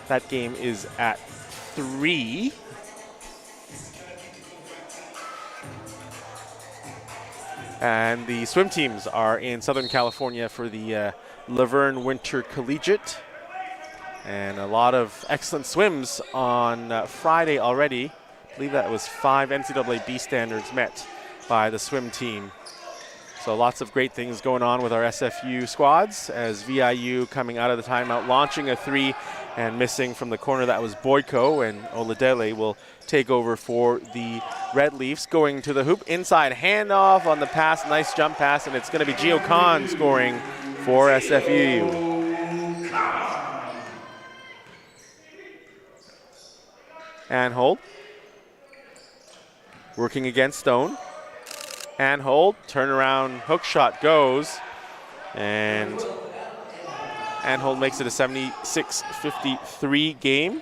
Speaker 3: That game is at 3. And the swim teams are in Southern California for the Laverne Winter Collegiate. And a lot of excellent swims on Friday already. I believe that was 5 NCAA B standards met by the swim team. So lots of great things going on with our SFU squads as VIU coming out of the timeout, launching a 3 and missing from the corner. That was Boyko, and Oludele will take over for the Red Leafs. Going to the hoop, inside handoff on the pass, nice jump pass, and it's going to be Gio Khan scoring for SFU. And hold. Working against Stone. And hold. Turnaround hook shot goes. And hold makes it a 76-53 game.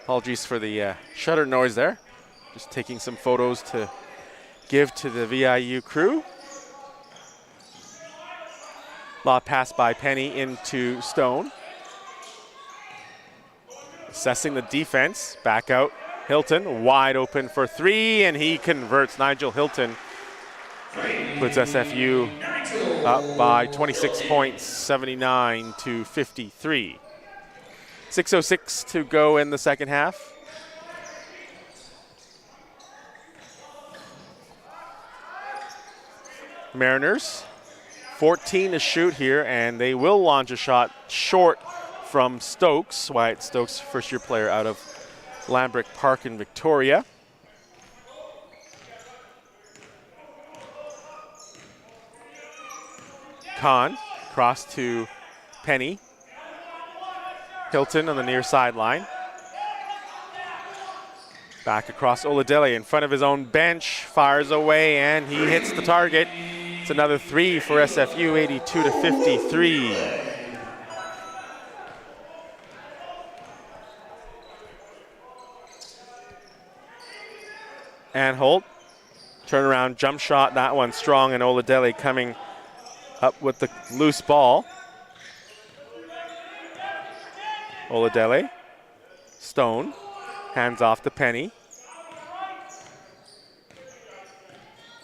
Speaker 3: Apologies for the shutter noise there. Just taking some photos to give to the VIU crew. Law pass by Penny into Stone. Assessing the defense, back out Hilton wide open for three, and he converts. Nigel Hilton puts SFU up by 26 points, 79 to 53. 6:06 to go in the second half. Mariners, 14 to shoot here, and they will launch a shot short from Stokes. Wyatt Stokes, first-year player out of Lambrick Park in Victoria. Kahn, cross to Penny. Hilton on the near sideline. Back across Oladele in front of his own bench, fires away, and he hits the target. It's another three for SFU, 82 to 53. And Holt, turnaround jump shot, that one strong, and Oladele coming up with the loose ball. Oladele, Stone, hands off to Penny.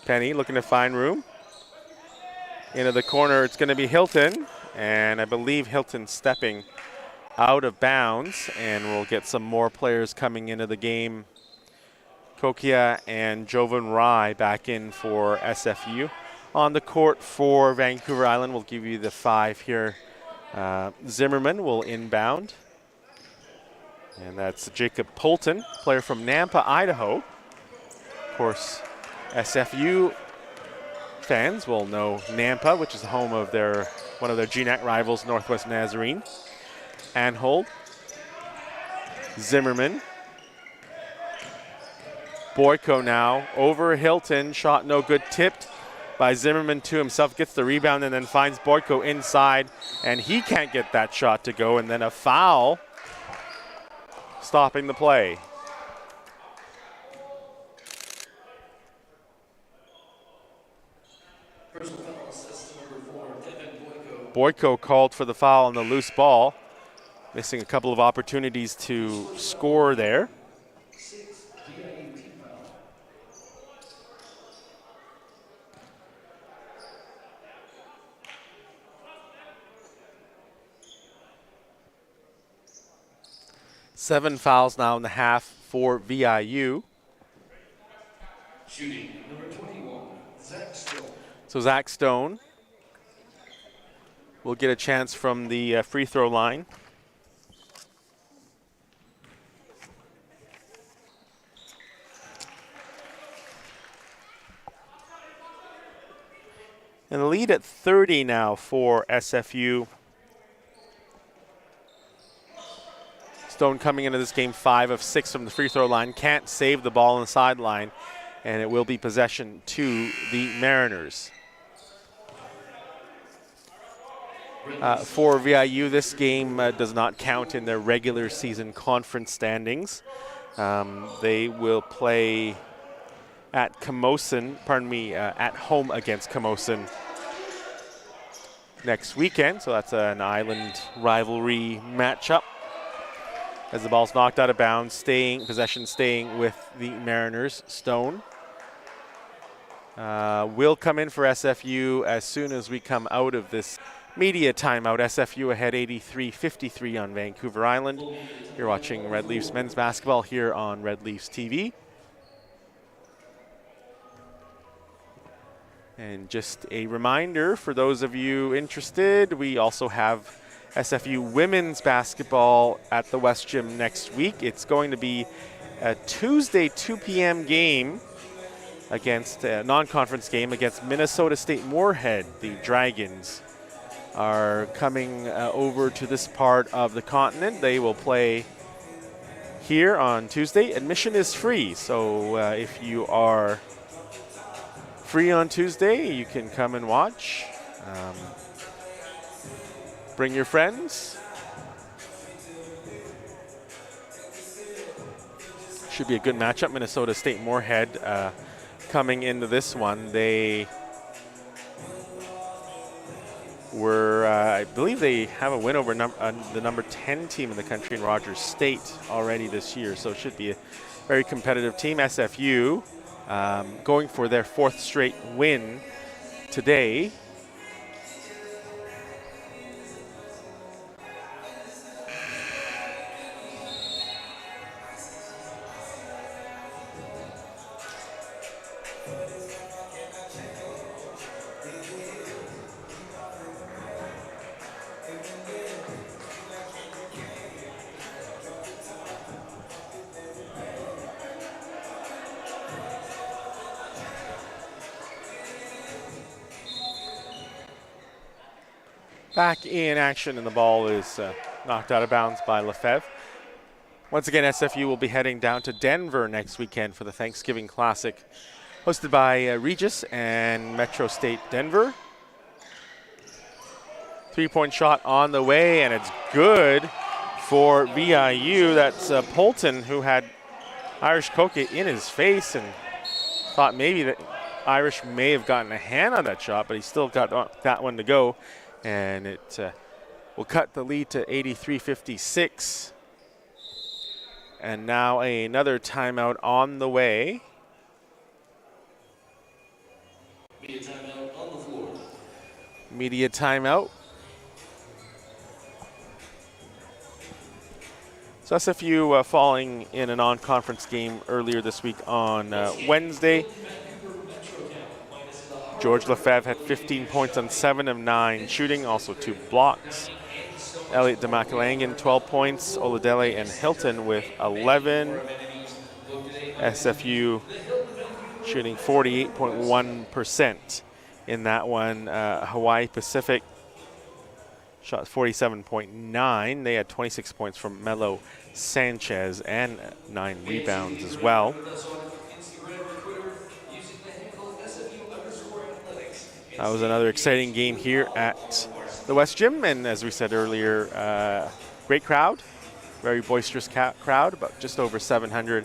Speaker 3: Penny looking to find room. Into the corner, it's going to be Hilton, and I believe Hilton stepping out of bounds, and we'll get some more players coming into the game. Kokia and Jovan Rai back in for SFU. On the court for Vancouver Island, we'll give you the five here. Zimmerman will inbound. And that's Jacob Polton, player from Nampa, Idaho. Of course, SFU fans will know Nampa, which is the home of one of their GNAC rivals, Northwest Nazarene. Anhold, Zimmerman. Boyko now over Hilton, shot no good, tipped by Zimmerman to himself, gets the rebound and then finds Boyko inside, and he can't get that shot to go, and then a foul stopping the play. Boyko called for the foul on the loose ball, missing a couple of opportunities to score there. Seven fouls now in the half for VIU.
Speaker 1: Shooting number 21, Zach Stone.
Speaker 3: So Zach Stone will get a chance from the free throw line. And the lead at 30 now for SFU. Stone coming into this game 5 of 6 from the free throw line. Can't save the ball on the sideline, and it will be possession to the Mariners. For VIU, this game does not count in their regular season conference standings. They will play at at home against Camosun next weekend. So that's an island rivalry matchup. As the ball's knocked out of bounds, possession staying with the Mariners. Stone will come in for SFU as soon as we come out of this media timeout. SFU ahead 83-53 on Vancouver Island. You're watching Red Leafs men's basketball here on Red Leafs TV. And just a reminder for those of you interested, we also have SFU women's basketball at the West Gym next week. It's going to be a Tuesday 2 p.m. game against a non-conference game against Minnesota State Moorhead. The Dragons are coming over to this part of the continent. They will play here on Tuesday. Admission is free, so if you are free on Tuesday, you can come and watch. Bring your friends. Should be a good matchup. Minnesota State Moorhead coming into this one. They were, I believe they have a win over the number 10 team in the country in Rogers State already this year, so it should be very competitive team. SFU going for their 4th straight win today. Back in action, and the ball is knocked out of bounds by Lefebvre. Once again, SFU will be heading down to Denver next weekend for the Thanksgiving Classic, hosted by Regis and Metro State Denver. 3-point shot on the way, and it's good for VIU. That's Polton, who had Irish Koke in his face and thought maybe that Irish may have gotten a hand on that shot, but he still got that one to go. And it will cut the lead to 83-56. And now another timeout on the way.
Speaker 1: Media timeout on the floor.
Speaker 3: Media timeout. So SFU falling in a non-conference game earlier this week on Wednesday. George Lefebvre had 15 points on 7 of 9 shooting, also 2 blocks. Elliot Demakelangan, 12 points. Oladele and Hilton with 11. SFU shooting 48.1% in that one. Hawaii Pacific shot 47.9. They had 26 points from Melo Sanchez and 9 rebounds as well. That was another exciting game here at the West Gym, and as we said earlier, great crowd, very boisterous crowd, about just over 700,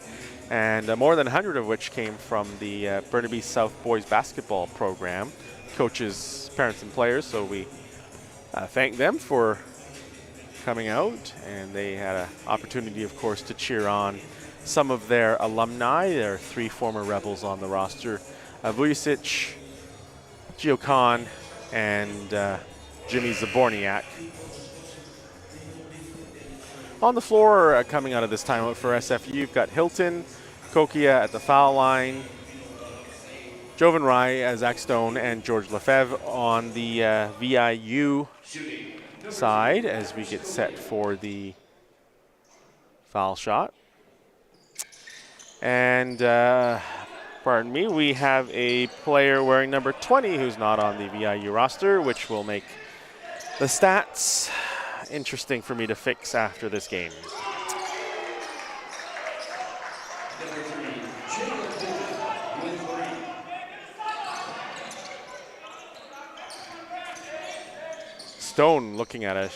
Speaker 3: and more than 100 of which came from the Burnaby South Boys Basketball Program, coaches, parents, and players, so we thank them for coming out, and they had an opportunity, of course, to cheer on some of their alumni. There are 3 former Rebels on the roster, Vujicic, Gio Khan, and Jimmy Zaborniak. On the floor, coming out of this timeout for SFU, you've got Hilton, Kokia at the foul line, Jovan Rai, Zach Stone, and George Lefebvre on the VIU side as we get set for the foul shot. And pardon me, we have a player wearing number 20 who's not on the VIU roster, which will make the stats interesting for me to fix after this game. Stone looking at a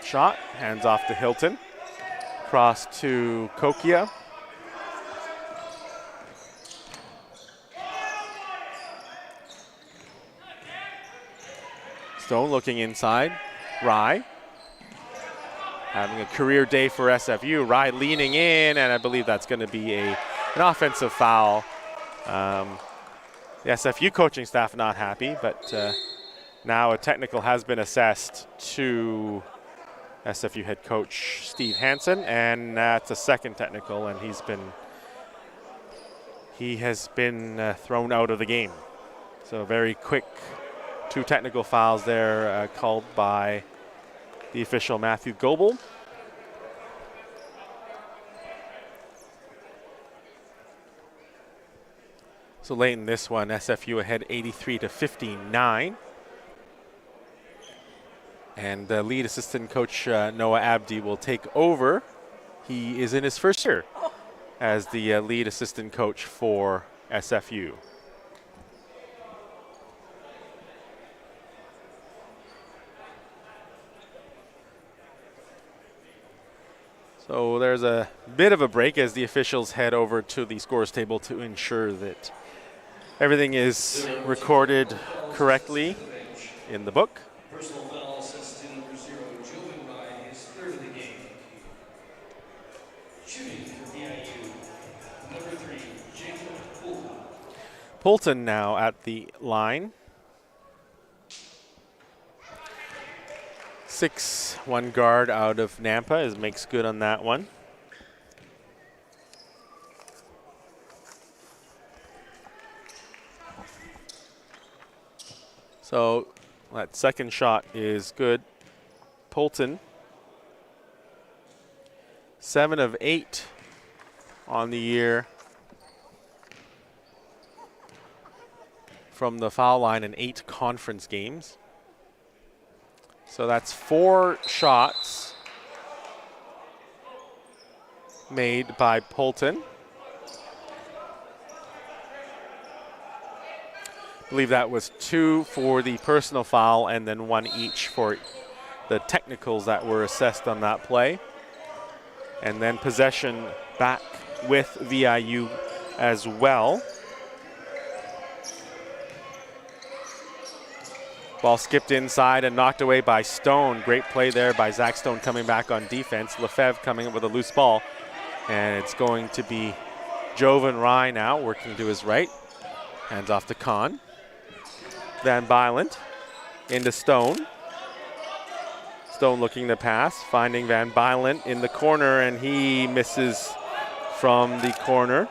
Speaker 3: shot, hands off to Hilton, cross to Kokia. Stone looking inside. Rai having a career day for SFU. Rai leaning in, and I believe that's going to be an offensive foul. The SFU coaching staff not happy, but now a technical has been assessed to SFU head coach Steve Hansen, and that's a second technical, and he has been thrown out of the game. So very quick 2 technical fouls there called by the official Matthew Goebel. So late in this one, SFU ahead 83-59. And lead assistant coach Noah Abdi will take over. He is in his first year as the lead assistant coach for SFU. So there's a bit of a break as the officials head over to the scores table to ensure that everything is recorded correctly in the book.
Speaker 1: Personal foul assessed to number 0, Jovan Rai, his 3rd of the game. Shooting for VIU,
Speaker 3: Polton now at the line. 6-1 guard out of Nampa makes good on that one. So that second shot is good. Polton, 7 of 8 on the year from the foul line in 8 conference games. So that's 4 shots made by Polton. I believe that was 2 for the personal foul and then 1 each for the technicals that were assessed on that play. And then possession back with VIU as well. Ball skipped inside and knocked away by Stone. Great play there by Zach Stone coming back on defense. Lefebvre coming up with a loose ball. And it's going to be Jovan Rye now working to his right. Hands off to Kahn. Van Bylent into Stone. Stone looking to pass, finding Van Bylent in the corner, and he misses from the corner.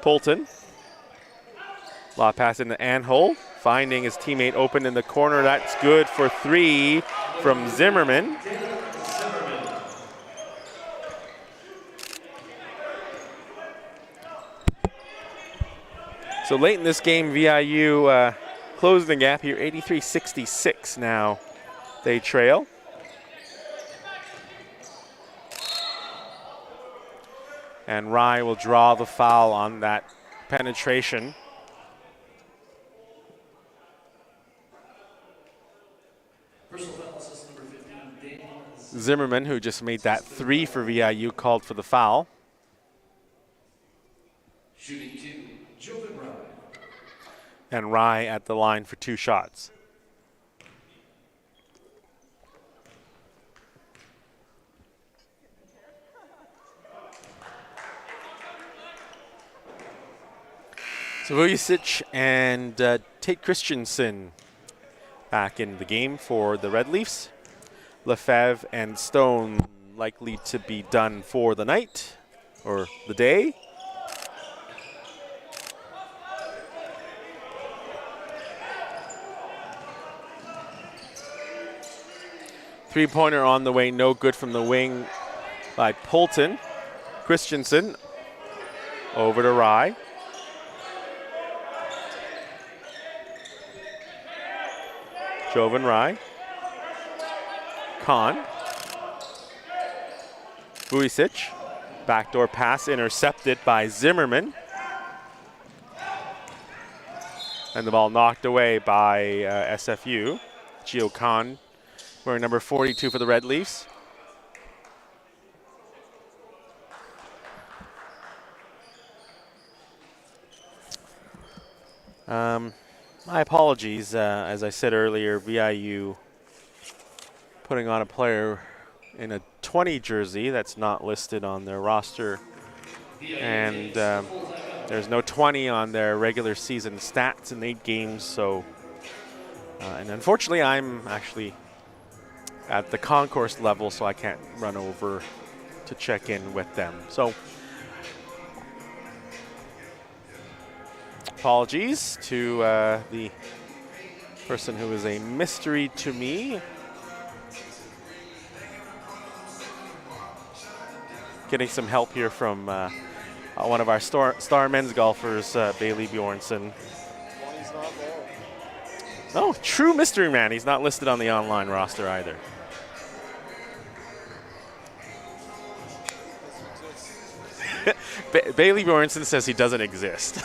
Speaker 3: Polton. Law pass into Anhole, finding his teammate open in the corner. That's good for 3 from Zimmerman. So late in this game, VIU closing the gap here, 83-66 now. They trail. And Rye will draw the foul on that penetration. Zimmerman, who just made that 3 for VIU, called for the foul.
Speaker 1: Shooting 2, Jovan Rye.
Speaker 3: And Rye at the line for 2 shots. So Vujicic and Tate Christensen back in the game for the Red Leafs. Lefebvre and Stone likely to be done for the night or the day. Three-pointer on the way, no good from the wing by Polton. Christensen over to Rye. Jovan Rye. Kahn. Vujicic. Backdoor pass intercepted by Zimmerman. And the ball knocked away by SFU. Gio Kahn, wearing number 42 for the Red Leafs. My apologies, as I said earlier, VIU putting on a player in a 20 jersey that's not listed on their roster. And there's no 20 on their regular season stats in 8 games. So, and unfortunately, I'm actually at the concourse level, so I can't run over to check in with them. So, apologies to the person who is a mystery to me. Getting some help here from one of our star men's golfers, Bailey Bjornsson. Oh, true mystery man. He's not listed on the online roster either. Bailey Bjornsson says he doesn't exist.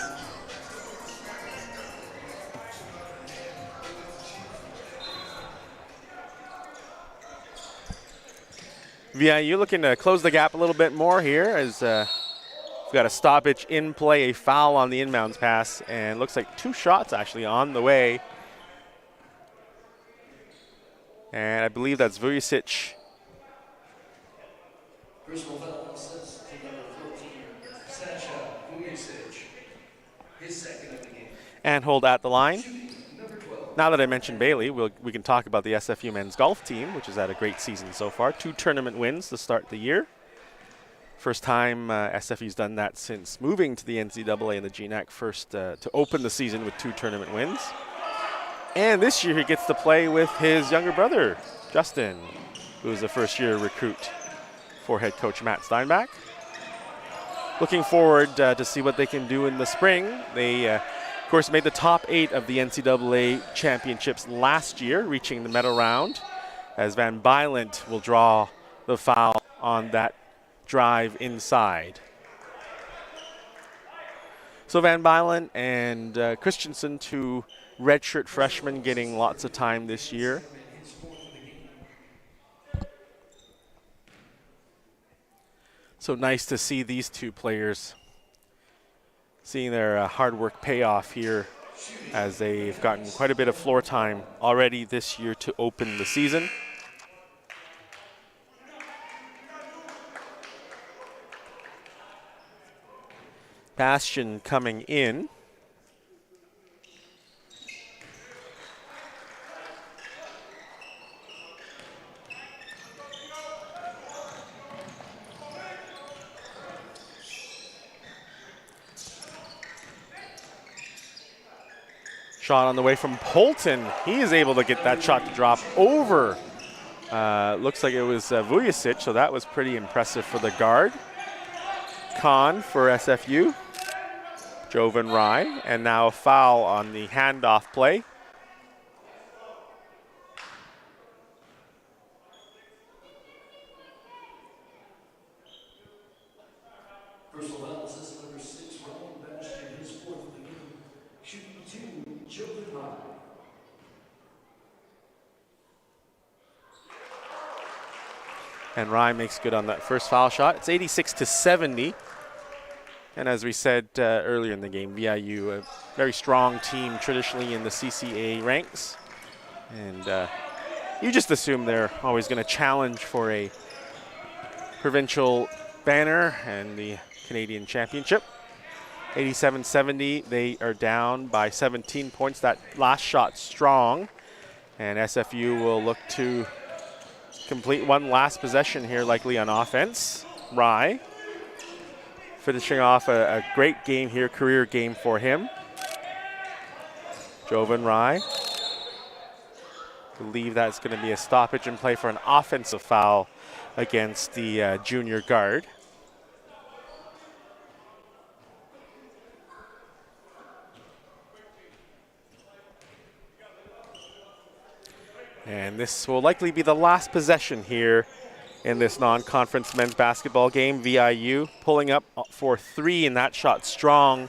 Speaker 3: VIU looking to close the gap a little bit more here as we've got a stoppage in play, a foul on the inbounds pass, and looks like 2 shots actually on the way. And I believe that's Vujicic.
Speaker 1: Personal foul assist to number 14, Sasha
Speaker 3: And hold at the line. Now that I mentioned Bailey, we can talk about the SFU men's golf team, which has had a great season so far. 2 tournament wins to start the year. First time SFU's done that since moving to the NCAA and the GNAC first to open the season with 2 tournament wins. And this year he gets to play with his younger brother, Justin, who is a first-year recruit for head coach Matt Steinbach. Looking forward to see what they can do in the spring. They, of course, made the top 8 of the NCAA championships last year, reaching the medal round, as Van Bylent will draw the foul on that drive inside. So Van Bylent and Christensen, 2 redshirt freshmen, getting lots of time this year. So nice to see these 2 players seeing their hard work pay off here, as they've gotten quite a bit of floor time already this year to open the season. Bastian coming in. Shot on the way from Polton. He is able to get that shot to drop over. Looks like it was Vujicic, so that was pretty impressive for the guard. Khan for SFU. Jovan Rai, and now a foul on the handoff play.
Speaker 1: Personal foul assist number 6, Ryan Bastian, his 4th of the game. Shooting 2, Jovan Rai.
Speaker 3: And Rai makes good on that first foul shot. It's 86-70. And as we said earlier in the game, VIU, a very strong team traditionally in the CCA ranks. And you just assume they're always going to challenge for a provincial banner and the Canadian Championship. 87-70, they are down by 17 points. That last shot strong. And SFU will look to complete one last possession here, likely on offense. Rai finishing off a great game here, career game for him. Jovan Rai. Believe that's going to be a stoppage in play for an offensive foul against the junior guard. And this will likely be the last possession here in this non-conference men's basketball game. VIU pulling up for 3, and that shot strong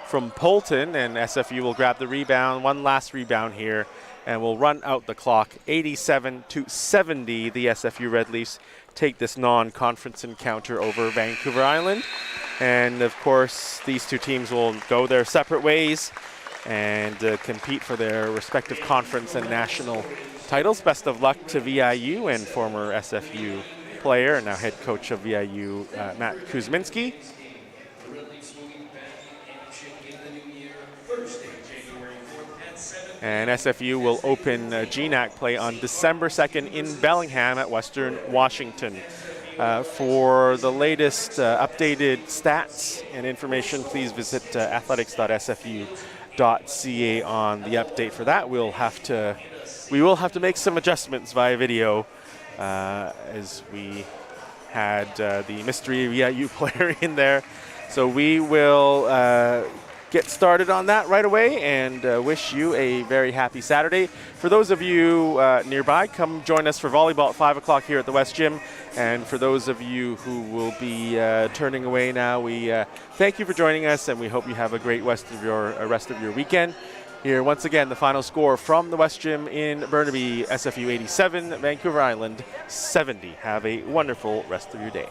Speaker 3: from Polton, and SFU will grab the rebound. One last rebound here, and we'll run out the clock. 87-70, the SFU Red Leafs take this non-conference encounter over Vancouver Island. And of course, these 2 teams will go their separate ways and compete for their respective conference and national titles. Best of luck to VIU and former SFU player and now head coach of VIU, Matt Kuzminski. And SFU will open GNAC play on December 2nd in Bellingham at Western Washington. For the latest updated stats and information, please visit athletics.sfu.ca on the update for that. We will have to make some adjustments via video as we had the mystery VIU player in there. So we will get started on that right away and wish you a very happy Saturday. For those of you nearby, come join us for volleyball at 5 o'clock here at the West Gym. And for those of you who will be turning away now, we thank you for joining us, and we hope you have a great rest of your weekend. Here, once again, the final score from the West Gym in Burnaby, SFU 87, Vancouver Island 70. Have a wonderful rest of your day.